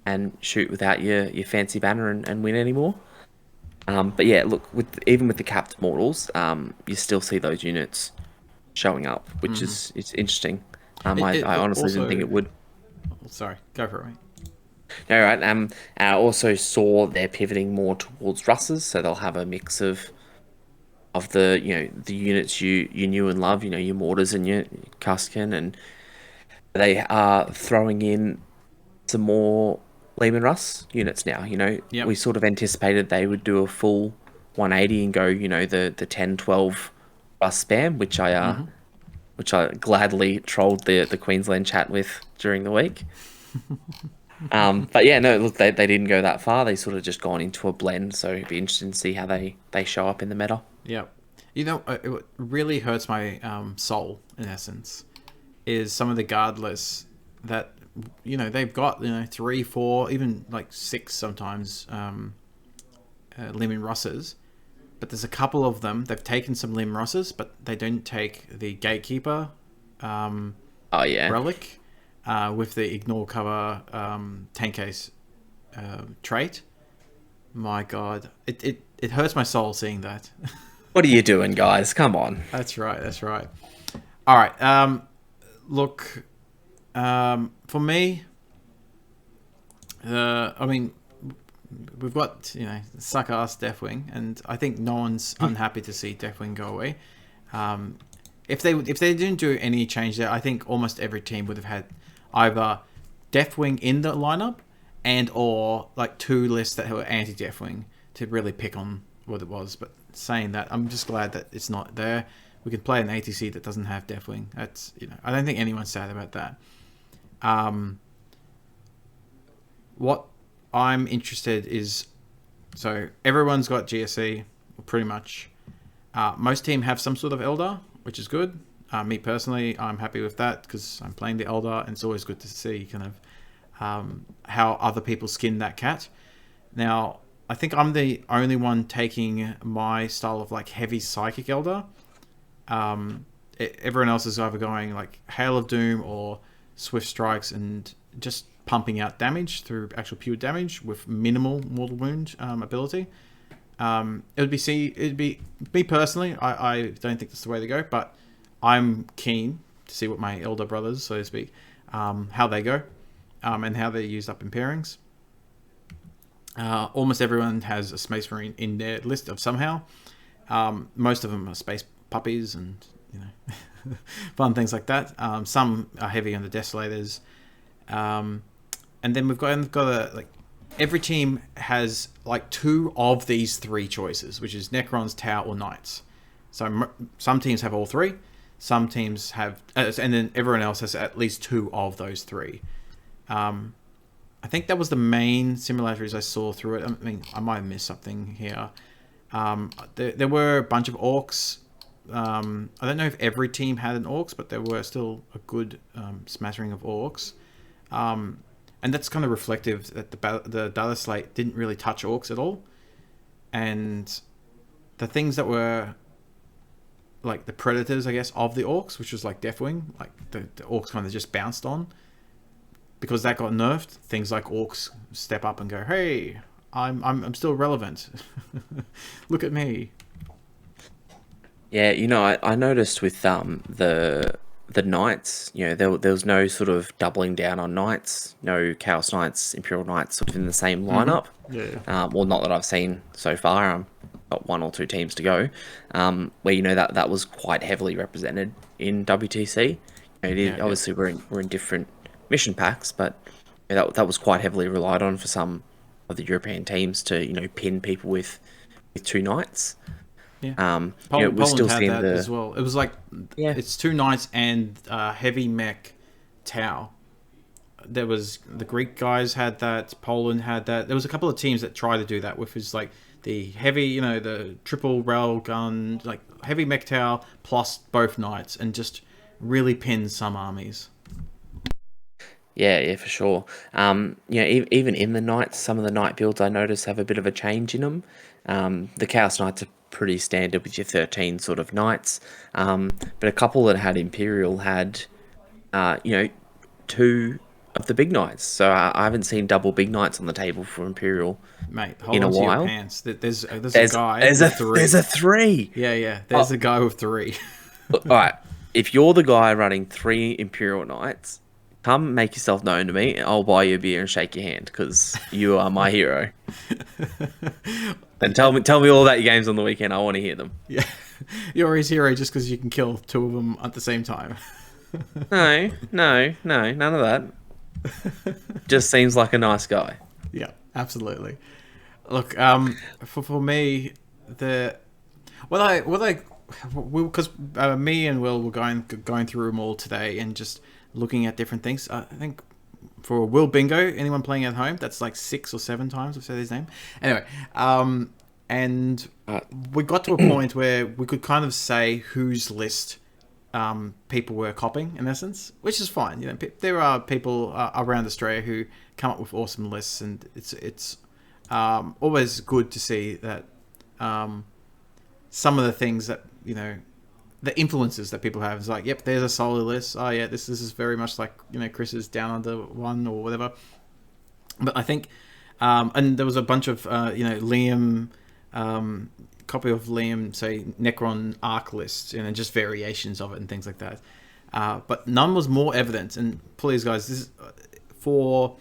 and shoot without your fancy banner and win anymore. But yeah, look, even with the capped mortals, you still see those units showing up, which is it's interesting. I honestly also didn't think it would. Sorry, go for it, mate. All right. I also saw they're pivoting more towards Russes, so they'll have a mix of the the units you knew and love, your mortars and your Cuscan, and they are throwing in some more Lehman Russ units now. Yep. We sort of anticipated they would do a full 180 and go, the 10, 12 Russ spam, which I gladly trolled the Queensland chat with during the week. But yeah, no, look, they didn't go that far. They sort of just gone into a blend, so it'd be interesting to see how they show up in the meta. Yep. It really hurts my soul, in essence, is some of the guard lists that, they've got, 3, 4, even like 6 sometimes Lemon Russes. But there's a couple of them, they've taken some Lemon Russes, but they don't take the Gatekeeper relic with the Ignore Cover 10 case trait. My God. It hurts my soul seeing that. What are you doing, guys? Come on. That's right. All right. Look, for me, I mean, we've got suck ass Deathwing, and I think no one's unhappy to see Deathwing go away. If they didn't do any change there, I think almost every team would have had either Deathwing in the lineup and or like 2 lists that were anti Deathwing to really pick on what it was. But saying that, I'm just glad that it's not there. We can play an ATC that doesn't have Deathwing. That's I don't think anyone's sad about that. What I'm interested is, so everyone's got GSE, pretty much. Most team have some sort of Elder, which is good. Me personally, I'm happy with that because I'm playing the Elder, and it's always good to see kind of how other people skin that cat. Now, I think I'm the only one taking my style of like heavy Psychic Elder. Everyone else is either going like Hail of Doom or Swift Strikes and just pumping out damage through actual pure damage with minimal mortal wound ability. It'd be me personally. I don't think that's the way to go, but I'm keen to see what my elder brothers, so to speak, how they go, and how they're used up in pairings. Almost everyone has a Space Marine in their list of somehow. Most of them are space puppies and fun things like that. Some are heavy on the Desolators. And then we've got every team has like 2 of these 3 choices, which is Necrons, Tau, or Knights. So some teams have all 3. Some teams have, and then everyone else has at least 2 of those 3. I think that was the main similarities I saw through it. I mean, I might have missed something here. There were a bunch of Orcs. I don't know if every team had an Orcs, but there were still a good smattering of Orcs. And that's kind of reflective that the Dataslate didn't really touch Orcs at all. And the things that were like the predators, I guess, of the Orcs, which was like Deathwing, like the Orcs kind of just bounced on. Because that got nerfed, things like Orcs step up and go, "Hey, I'm still relevant. Look at me." Yeah, I noticed with the Knights, there was no sort of doubling down on Knights, no Chaos Knights, Imperial Knights sort of in the same lineup. Yeah. Well, not that I've seen so far. Got 1 or 2 teams to go, where that was quite heavily represented in WTC. Obviously we're in different mission packs, but that was quite heavily relied on for some of the European teams to pin people with 2 Knights. Yeah. We're Poland still had seeing that as well. It was like it's 2 Knights and heavy mech Tau. There was the Greek guys had that. Poland had that. There was a couple of teams that tried to do that, which was like the heavy, the triple rail gun, like heavy mech Tau plus both Knights, and just really pin some armies. Yeah, for sure. Even in the knights, some of the knight builds I notice have a bit of a change in them. The Chaos Knights are pretty standard with your 13 sort of knights, but a couple that had Imperial had, uh, you know, two of the big knights. So I haven't seen double big knights on the table for Imperial Mate, hold in a on to your while. pants. There's a guy There's with three. a three. Yeah, yeah. There's Oh, a guy with three. all right. If you're the guy running three Imperial Knights, come make yourself known to me. I'll buy you a beer and shake your hand because you are my hero. And tell me all about your games on the weekend. I want to hear them. Yeah, you're his hero just because you can kill two of them at the same time. No, none of that. Just seems like a nice guy. Yeah, absolutely. Look, for me, the because me and Will were going through them all today and just looking at different things. I think for Will Bingo, anyone playing at home, that's like 6 or 7 times I've said his name. Anyway, and Uh, we got to a point where we could kind of say whose list people were copying in essence, which is fine. You know, there are people around Australia who come up with awesome lists, and it's always good to see that some of the things that the influences that people have is like, yep, there's a solo list. Oh yeah, this is very much like Chris's Down Under one or whatever. But I think, and there was a bunch of Liam. Copy of Liam, say Necron arc lists, just variations of it and things like that. But none was more evident. And please, guys, this is for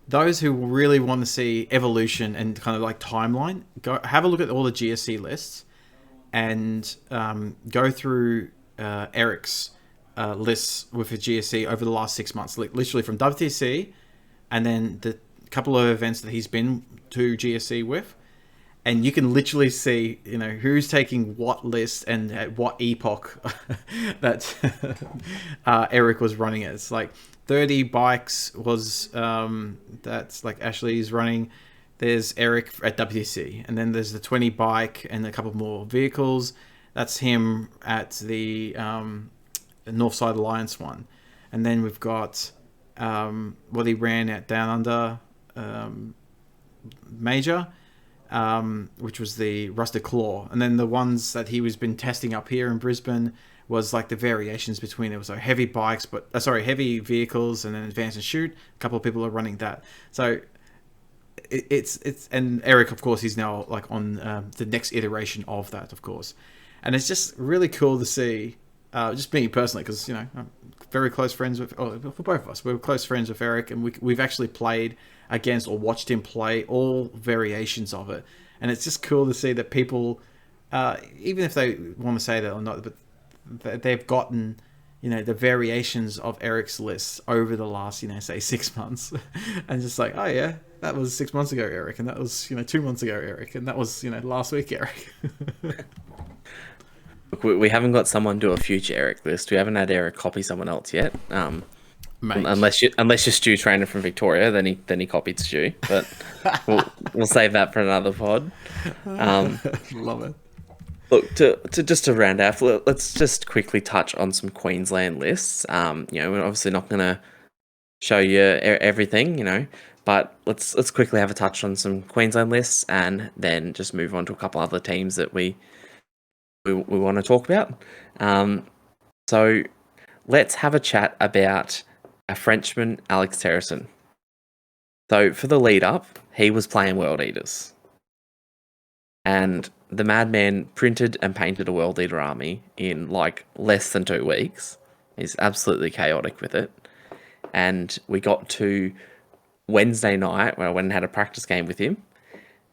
those who really want to see evolution and kind of like timeline. Go have a look at all the GSC lists and go through Erik's lists with his GSC over the last 6 months, literally from WTC, and then the couple of events that he's been to GSC with. And you can literally see, who's taking what list and at what epoch that Erik was running it. It's like 30 bikes was that's like Ashley's running. There's Erik at WTC, and then there's the 20 bike and a couple more vehicles. That's him at the Northside Alliance one, and then we've got what he ran at Down Under Major. Which was the Rusted Claw, and then the ones that he was been testing up here in Brisbane was like the variations between it was like heavy bikes, but heavy vehicles, and then advance and shoot. A couple of people are running that, so it's and Erik, of course, he's now like on the next iteration of that, of course, and it's just really cool to see. Just me personally, because I'm very close friends with, for both of us, we're close friends with Erik, and we've actually played against or watched him play all variations of it, and it's just cool to see that people, even if they want to say that or not, but they've gotten the variations of Erik's lists over the last say 6 months, and just like, oh yeah, that was 6 months ago, Erik, and that was 2 months ago, Erik, and that was last week, Erik. Look, we haven't got someone do a future Erik list. We haven't had Erik copy someone else yet. Mate. Unless you're Stu Trainer from Victoria, then he copied Stu. But we'll save that for another pod. Love it. Look, to round out, let's just quickly touch on some Queensland lists. We're obviously not going to show you everything, but let's quickly have a touch on some Queensland lists and then just move on to a couple other teams that we want to talk about. So let's have a chat about a Frenchman, Alex Terrasson. So for the lead up, he was playing World Eaters. And the madman printed and painted a World Eater army in like less than 2 weeks. He's absolutely chaotic with it. And we got to Wednesday night where I went and had a practice game with him.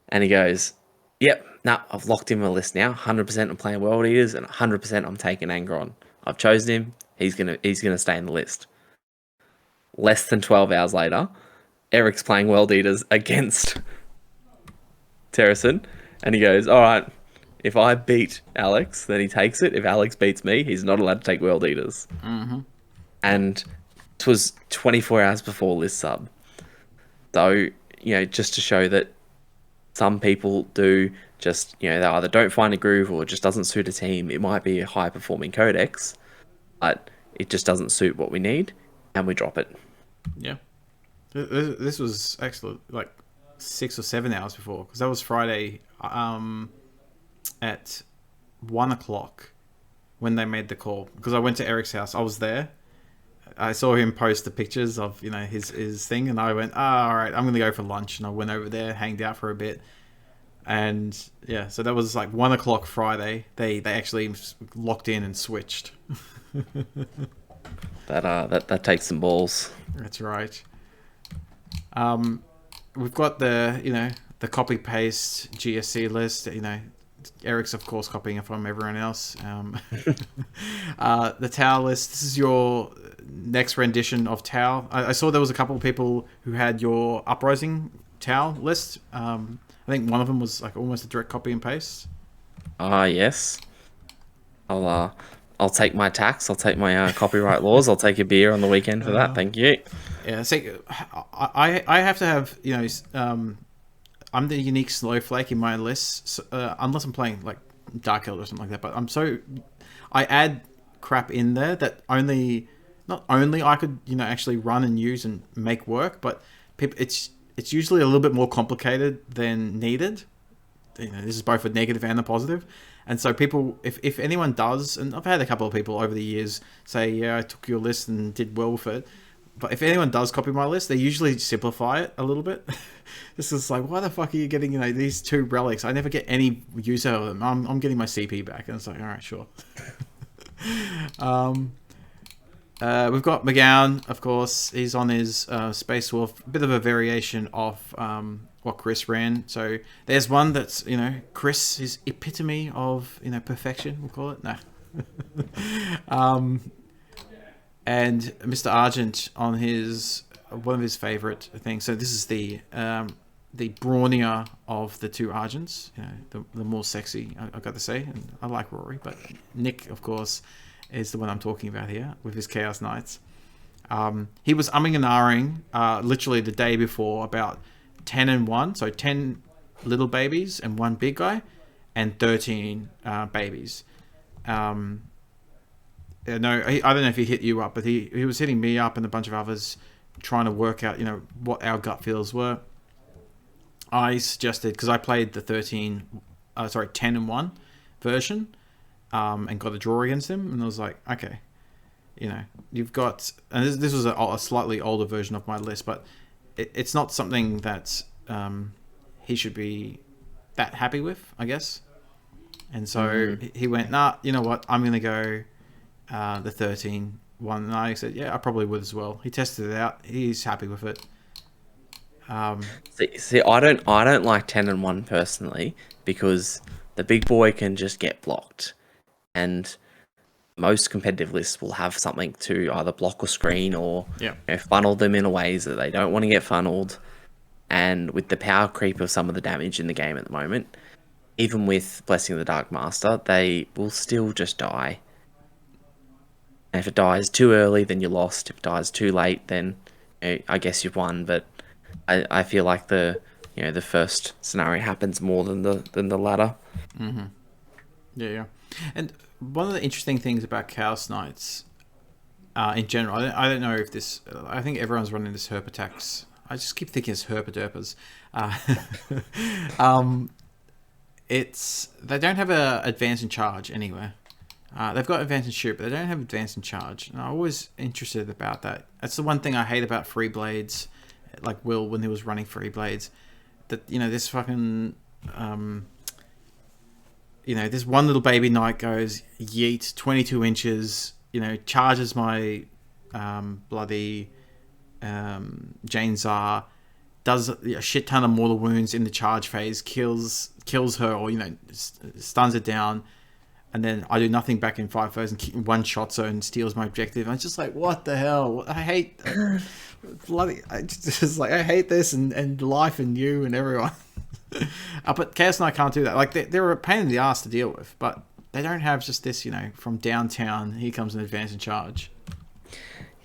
And he goes, yep, I've locked him a list now. 100% I'm playing World Eaters and 100% I'm taking Angron. I've chosen him. He's gonna stay in the list. Less than 12 hours later, Erik's playing World Eaters against Terrasson, and he goes, all right, if I beat Alex, then he takes it. If Alex beats me, he's not allowed to take World Eaters. Mm-hmm. And it was 24 hours before list sub. So, just to show that some people do just, they either don't find a groove or it just doesn't suit a team. It might be a high-performing codex, but it just doesn't suit what we need, and we drop it. Yeah. This was actually like 6 or 7 hours before, because that was Friday at 1 o'clock when they made the call. Because I went to Eric's house, I was there. I saw him post the pictures of his thing, and I went, all right, I'm gonna go for lunch, and I went over there, hanged out for a bit, and yeah, so that was like 1 o'clock Friday. They actually locked in and switched. That takes some balls. That's right. We've got the copy paste GSC list. Eric's of course copying it from everyone else. The Tau list. This is your next rendition of Tau. I saw there was a couple of people who had your Uprising Tau list. I think one of them was like almost a direct copy and paste. Yes. I'll take my tax. I'll take my copyright laws. I'll take a beer on the weekend for that. Thank you. Yeah. See, I have to have I'm the unique snowflake in my lists, unless I'm playing like Dark Elder or something like that. But I add crap in there that not only I could actually run and use and make work, but it's usually a little bit more complicated than needed. This is both a negative and a positive. And so people, if anyone does, and I've had a couple of people over the years say, yeah, I took your list and did well with it. But if anyone does copy my list, they usually simplify it a little bit. This is like, why the fuck are you getting these 2 relics? I never get any use out of them. I'm getting my CP back, and it's like, all right, sure. We've got McGowan, of course. He's on his Space Wolf, a bit of a variation of what Chris ran. So there's one that's Chris, his epitome of perfection. We'll call it. Nah. And Mr. Argent on his one of his favorite things. So this is the brawnier of the 2 Argents, the more sexy, I got to say. And I like Rory, but Nick, of course, is the one I'm talking about here with his Chaos Knights. He was umming and ahhing literally the day before about 10 and 1, so 10 little babies and 1 big guy, and 13 babies. No, I don't know if he hit you up, but he was hitting me up and a bunch of others trying to work out, what our gut feels were. I suggested, because I played the 10 and 1 version, and got a draw against him, and I was like, okay, you've got, and this was a slightly older version of my list, but it's not something that he should be that happy with, I guess. And so he went, nah, you know what, I'm going to go the 13 one, and I said, yeah, I probably would as well. He tested it out. He's happy with it. See, I don't like 10 and 1 personally, because the big boy can just get blocked, and most competitive lists will have something to either block or screen or funnel them in a ways that they don't want to get funneled. And with the power creep of some of the damage in the game at the moment, even with Blessing of the Dark Master, they will still just die. And if it dies too early, then you're lost. If it dies too late, then I guess you've won. But I feel like the first scenario happens more than the latter. Mm-hmm. Yeah. And one of the interesting things about Chaos Knights, in general, I don't know if this. I think everyone's running this herp attacks. I just keep thinking it's herpa derpas. They don't have a advance in charge anywhere. They've got advance in shoot, but they don't have advance in charge. And I'm always interested about that. That's the one thing I hate about Free Blades, like Will when he was running Free Blades. That this fucking this one little baby knight goes yeet 22 inches. Charges my bloody Jane Czar, does a shit ton of mortal wounds in the charge phase, kills her, or stuns it down. And then I do nothing back in 5 phase and one shots her and steals my objective. I'm just like, what the hell? I hate I hate this and life and you and everyone. But Chaos Knight can't do that. Like they're a pain in the ass to deal with, but they don't have just this, from downtown, here comes an advance in charge.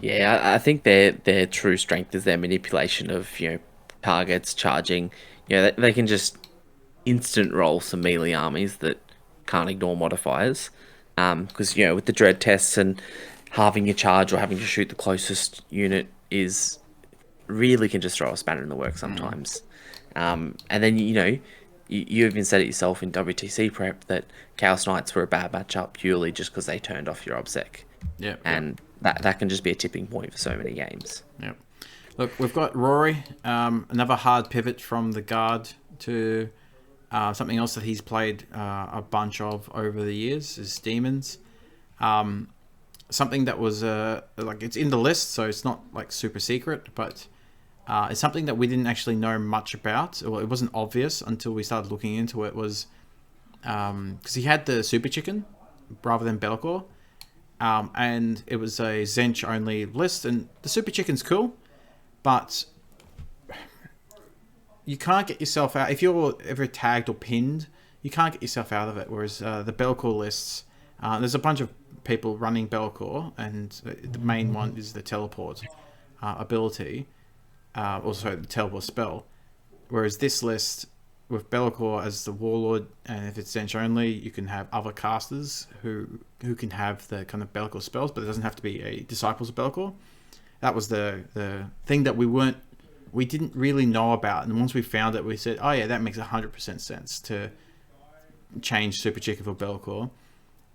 Yeah, I think their true strength is their manipulation of targets, charging. They can just instant roll some melee armies that can't ignore modifiers, because with the dread tests and halving your charge or having to shoot the closest unit is really can just throw a spanner in the works sometimes. And then, you even said it yourself in WTC prep that Chaos Knights were a bad matchup purely just because they turned off your obsec. Yeah. And that can just be a tipping point for so many games. Yep. Look, we've got Rory, another hard pivot from the guard to something else that he's played a bunch of over the years is Demons. Something that was like it's in the list, so it's not like super secret, but it's something that we didn't actually know much about. Well, it wasn't obvious until we started looking into it. Was because he had the Super Chicken rather than Bellicor, and it was a Zench only list, and the Super Chicken's cool, but you can't get yourself out if you're ever tagged or pinned. You can't get yourself out of it. Whereas the Bellicor lists, there's a bunch of people running Bellicor, and the main one is the teleport ability, also the teleport spell. Whereas this list with Bellicor as the warlord, and if it's Zench only, you can have other casters who can have the kind of Bellicor spells, but it doesn't have to be a Disciples of Bellicor. That was the thing that we didn't really know about, and once we found it, we said, oh yeah, that makes 100% sense to change Super Chicken for Bellicor.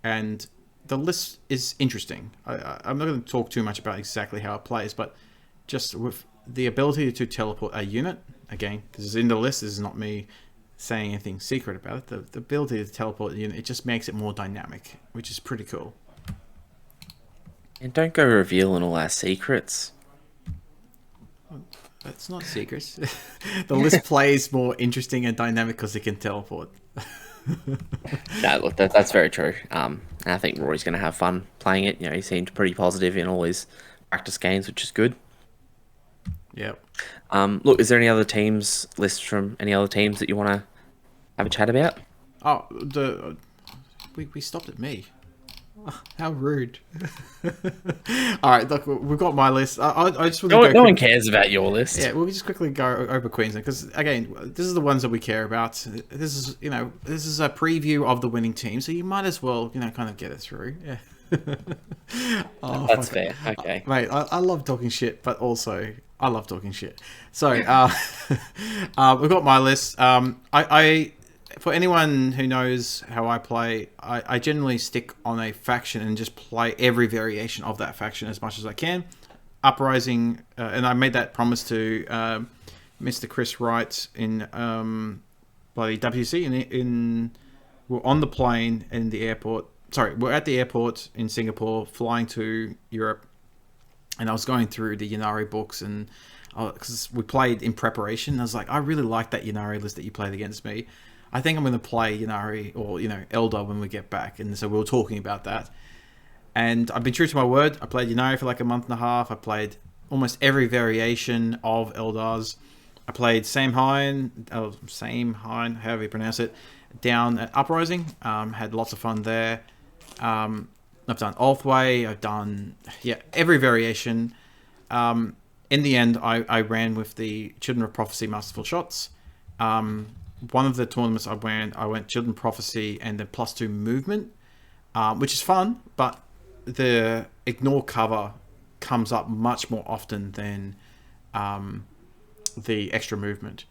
And the list is interesting. I'm not going to talk too much about exactly how it plays, but just with the ability to teleport a unit, again, this is in the list, this is not me saying anything secret about it, the ability to teleport a unit, it just makes it more dynamic, which is pretty cool. And don't go revealing all our secrets. That's not secrets. The list plays more interesting and dynamic because it can teleport. No, look, that's very true. And I think Rory's going to have fun playing it. He seemed pretty positive in all his practice games, which is good. Yep. Look, is there any other teams lists from any other teams that you want to have a chat about? Oh, we stopped at me. How rude. All right, look, we've got my list. I just want to go. No one cares about your list. Yeah, we'll just quickly go over Queensland because again, this is the ones that we care about. This is a preview of the winning team, so you might as well kind of get it through. Yeah. That's fair. Okay, mate. I love talking shit, but also I love talking shit. So we've got my list. I for anyone who knows how I play, I generally stick on a faction and just play every variation of that faction as much as I can. Uprising, and I made that promise to Mr. Chris Wright in bloody WC. We're on the plane in the airport. Sorry, we're at the airport in Singapore, flying to Europe, and I was going through the Ynnari books, and because we played in preparation, I was like, I really like that Ynnari list that you played against me. I think I'm going to play Ynnari or Eldar when we get back, and so we were talking about that. And I've been true to my word. I played Ynnari for like a month and a half. I played almost every variation of Eldars. I played Samhain, however you pronounce it, down at Uprising. Had lots of fun there. I've done Ulthway. I've done every variation. In the end, I ran with the Children of Prophecy Masterful Shots. One of the tournaments I went Children of Prophecy and then +2 movement, which is fun, but the ignore cover comes up much more often than the extra movement.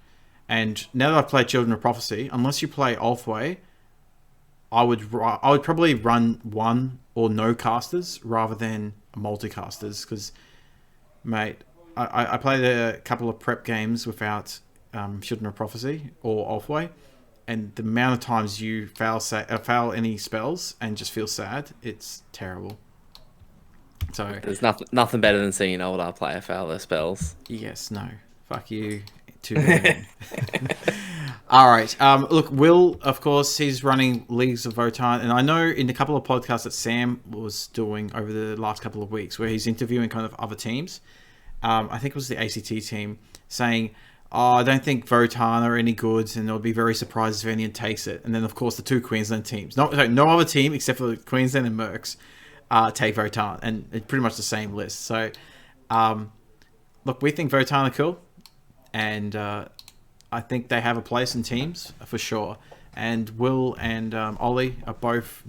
And now that I've played Children of Prophecy, unless you play Ulthway, I would probably run one or no casters rather than multicasters, because, mate, I played a couple of prep games without Children of Prophecy or Ulthway, and the amount of times you fail any spells and just feel sad, it's terrible. So there's nothing better than seeing an Eldar player fail their spells. Yes, no, fuck you. Too bad. All right. Look, Will, of course, he's running Leagues of Votann, and I know in a couple of podcasts that Sam was doing over the last couple of weeks, where he's interviewing kind of other teams. I think it was the ACT team saying, I don't think Votann are any good, and I'll be very surprised if anyone takes it. And then, of course, the two Queensland teams. No other team except for Queensland and Mercs take Votann, and it's pretty much the same list. So, look, we think Votann are cool, and I think they have a place in teams for sure. And Will and Ollie are both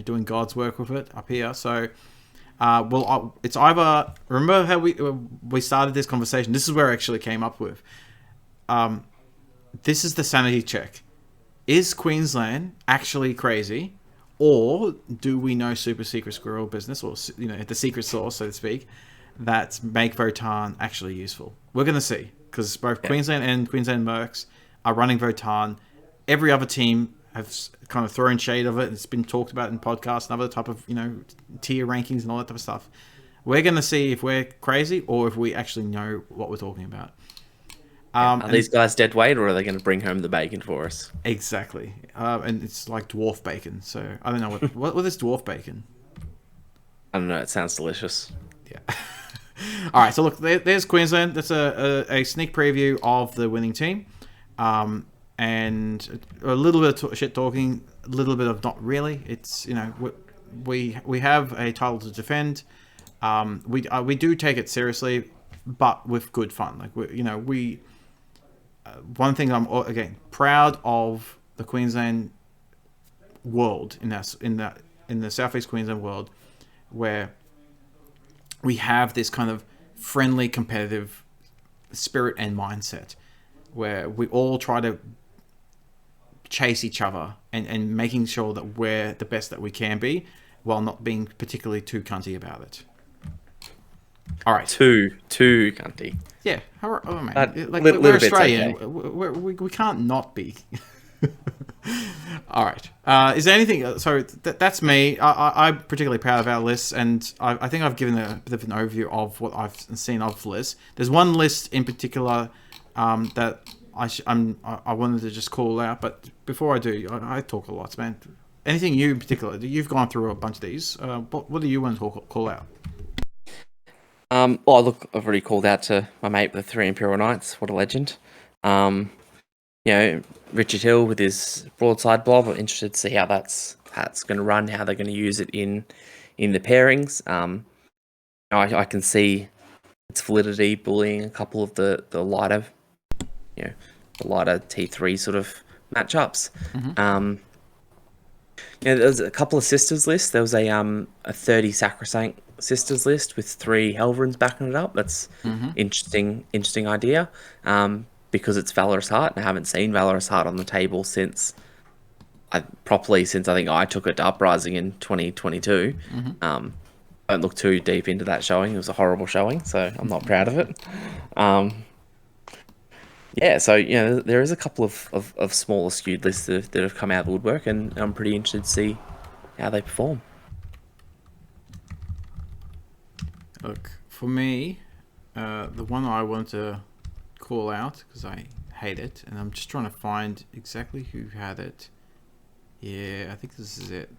doing God's work with it up here. So, It's either, remember how we started this conversation. This is where I actually came up with. This is the sanity check. Is Queensland actually crazy, or do we know super secret squirrel business, or the secret sauce, so to speak, that make Votan actually useful? We're going to see, because both Queensland and Queensland Mercs are running Votan. Every other team have kind of thrown shade of it. It's been talked about in podcasts and other type of tier rankings and all that type of stuff. We're going to see if we're crazy or if we actually know what we're talking about. Are these guys dead weight, or are they going to bring home the bacon for us? Exactly. And it's like dwarf bacon. So I don't know what is dwarf bacon. I don't know. It sounds delicious. Yeah. All right. So look, there's Queensland. That's a sneak preview of the winning team, and a little bit of shit talking, a little bit of not really. It's we have a title to defend. We do take it seriously, but with good fun. Like we. One thing I'm again proud of the Queensland world in the Southeast Queensland world, where we have this kind of friendly, competitive spirit and mindset, where we all try to chase each other and making sure that we're the best that we can be, while not being particularly too cunty about it. All right, too cunty. Yeah, man. We're Australian. Okay. We can't not be. All right. Is there anything? So that's me. I'm particularly proud of our lists, and I think I've given a bit of an overview of what I've seen of the list. There's one list in particular that I wanted to just call out, but before I do, I talk a lot, man. Anything you in particular? You've gone through a bunch of these. What do you want to call out? Well, look, I've already called out to my mate with the 3 Imperial Knights. What a legend. Richard Hill with his broadside blob. I'm interested to see how that's going to run, how they're going to use it in the pairings. I can see its validity bullying a couple of the lighter, the lighter T3 sort of matchups. Mm-hmm. There's a couple of sisters lists. There was a 30 Sacrosanct sisters list with 3 Helverins backing it up. That's interesting idea. Because it's Valorous Heart, and I haven't seen Valorous Heart on the table since I think I took it to Uprising in 2022. Mm-hmm. Don't look too deep into that showing. It was a horrible showing, so I'm not proud of it. So there is a couple of smaller skewed lists that have come out of the woodwork, and I'm pretty interested to see how they perform. Look, for me, the one I want to call out, because I hate it, and I'm just trying to find exactly who had it. Yeah, I think this is it.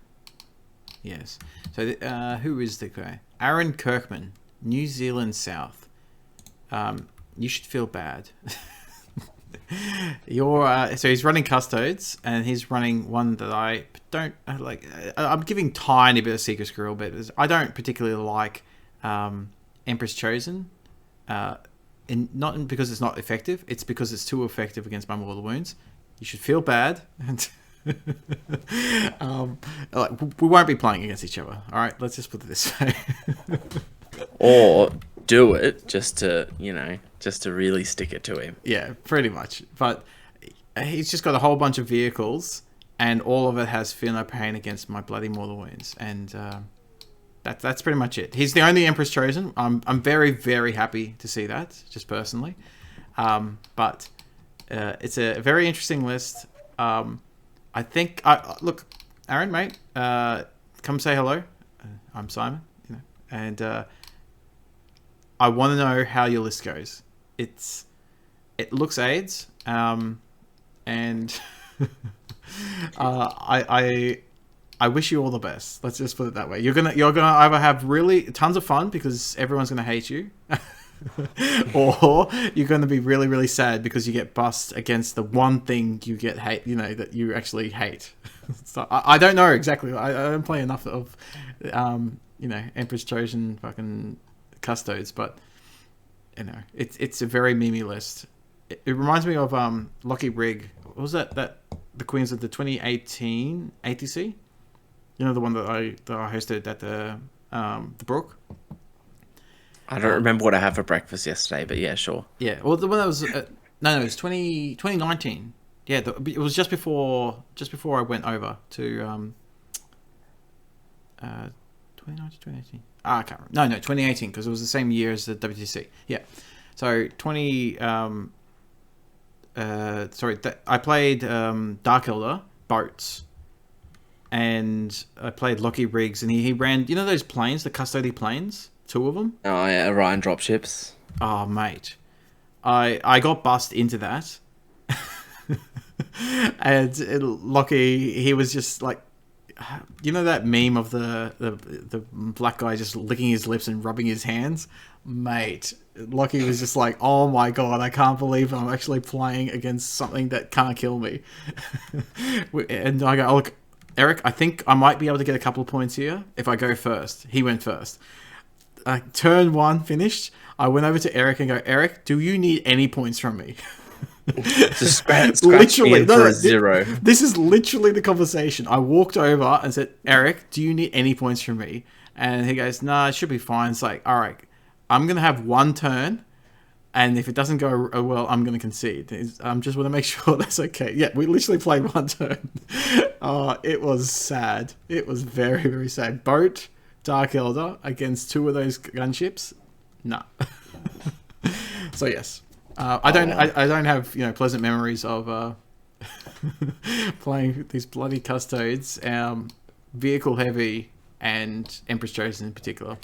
Yes. So who is the guy? Aaron Kirkman, New Zealand South. You should feel bad. So he's running Custodes, and he's running one that I don't like. I'm giving tiny bit of Secret Squirrel, but I don't particularly like Empress Chosen. And not because it's not effective, it's because it's too effective against my Mortal Wounds. You should feel bad. We won't be playing against each other. All right, let's just put it this way. Or do it just to really stick it to him. Yeah, pretty much. But he's just got a whole bunch of vehicles, and all of it has Fear No Pain against my bloody Mortal Wounds, and that's pretty much it. He's the only Empress Chosen. I'm very, very happy to see that, just personally. But it's a very interesting list. I think look, Aaron, mate, come say hello. I'm Simon, and I want to know how your list goes. It looks AIDS, and I wish you all the best. Let's just put it that way. You're gonna either have really tons of fun because everyone's gonna hate you, or you're gonna be really, really sad because you get bust against the one thing you get hate. That you actually hate. So I don't know exactly. I don't play enough of, Empress Trojan fucking Custodes, but it's a very memey list. It reminds me of Lockie Rig. What was that the Queens of the 2018 ATC? The one that I hosted at the the Brook. I don't remember what I had for breakfast yesterday, but yeah, sure. Yeah, well, the one that was no, it was 2019. Yeah, it was just before I went over to 2019, 2018. I can't remember. No, 2018 because it was the same year as the WTC. Yeah, so I played Dark Elder Boats, and I played Lockie Riggs, and he ran. You know those planes, the custody planes, 2 of them. Oh yeah, Orion dropships. Oh mate, I got bussed into that. And Lockie, he was just like, you know that meme of the black guy just licking his lips and rubbing his hands, mate. Lockie was just like, oh my god, I can't believe I'm actually playing against something that can't kill me. And I go, oh, look, Erik, I think I might be able to get a couple of points here if I go first. He went first. Turn 1 finished. I went over to Erik and go, Erik, do you need any points from me? Just scratch literally for a 0. This is literally the conversation. I walked over and said, Erik, do you need any points from me? And he goes, nah, it should be fine. It's like, all right, I'm gonna have 1 turn, and if it doesn't go well, I'm gonna concede. I'm just want to make sure that's okay. Yeah, we literally played 1 turn. It was sad. It was very, very sad. Boat, Dark Elder against 2 of those gunships. No. So yes. I don't have pleasant memories of playing these bloody custodes, vehicle heavy and Empress Chosen in particular.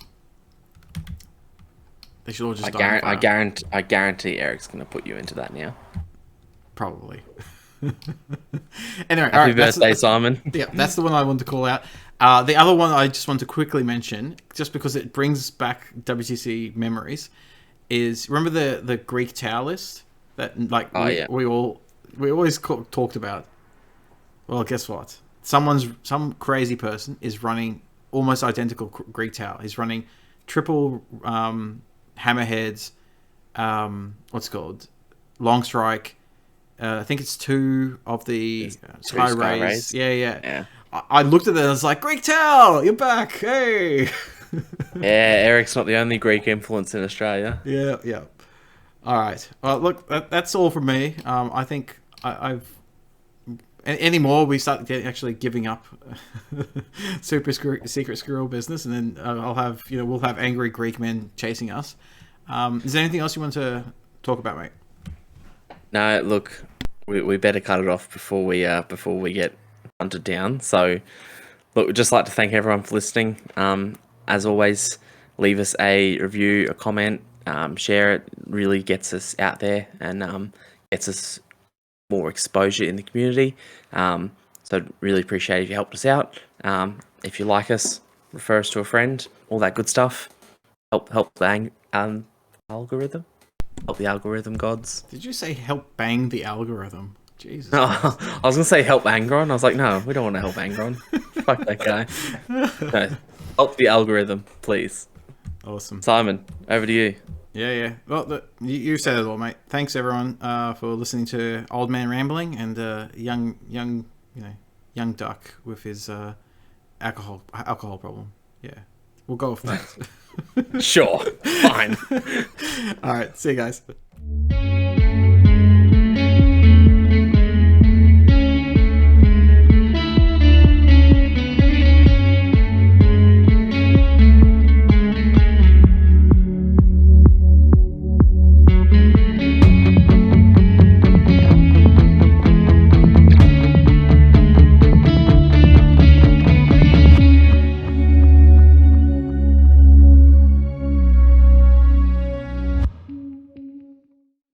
They should all just die. I guarantee Eric's gonna put you into that now. Probably. Anyway, Happy birthday, Simon. Yeah, that's the one I wanted to call out. The other one I just want to quickly mention, just because it brings back WTC memories, is remember the Greek tower list that we always talked about. Well, guess what? Some crazy person is running almost identical Greek tower. He's running triple hammerheads. What's it called? Long strike. I think it's 2 of the sky rays. Yeah. I looked at it and I was like, Greek tower, you're back. Hey. Yeah, Eric's not the only Greek influence in Australia. Yeah. All right. Well, look, that's all from me. I think I've... Anymore, we start actually giving up secret squirrel business, and then we'll have angry Greek men chasing us. Is there anything else you want to talk about, mate? No, look, we better cut it off before we get hunted down. So, look, we'd just like to thank everyone for listening. As always, leave us a review, a comment, share it. Really gets us out there and gets us more exposure in the community. So really appreciate it if you helped us out. If you like us, refer us to a friend. All that good stuff. Help the algorithm. Help the algorithm gods. Did you say help bang the algorithm? Jesus. Oh, I was gonna say help Angron. I was like, no, we don't want to help Angron. Fuck that guy. No, help the algorithm, please. Awesome. Simon, over to you. Yeah. Well, you said it all, mate. Thanks everyone for listening to Old Man Rambling and young Duck with his alcohol problem. Yeah, we'll go with that. Sure, fine. All right, see you guys.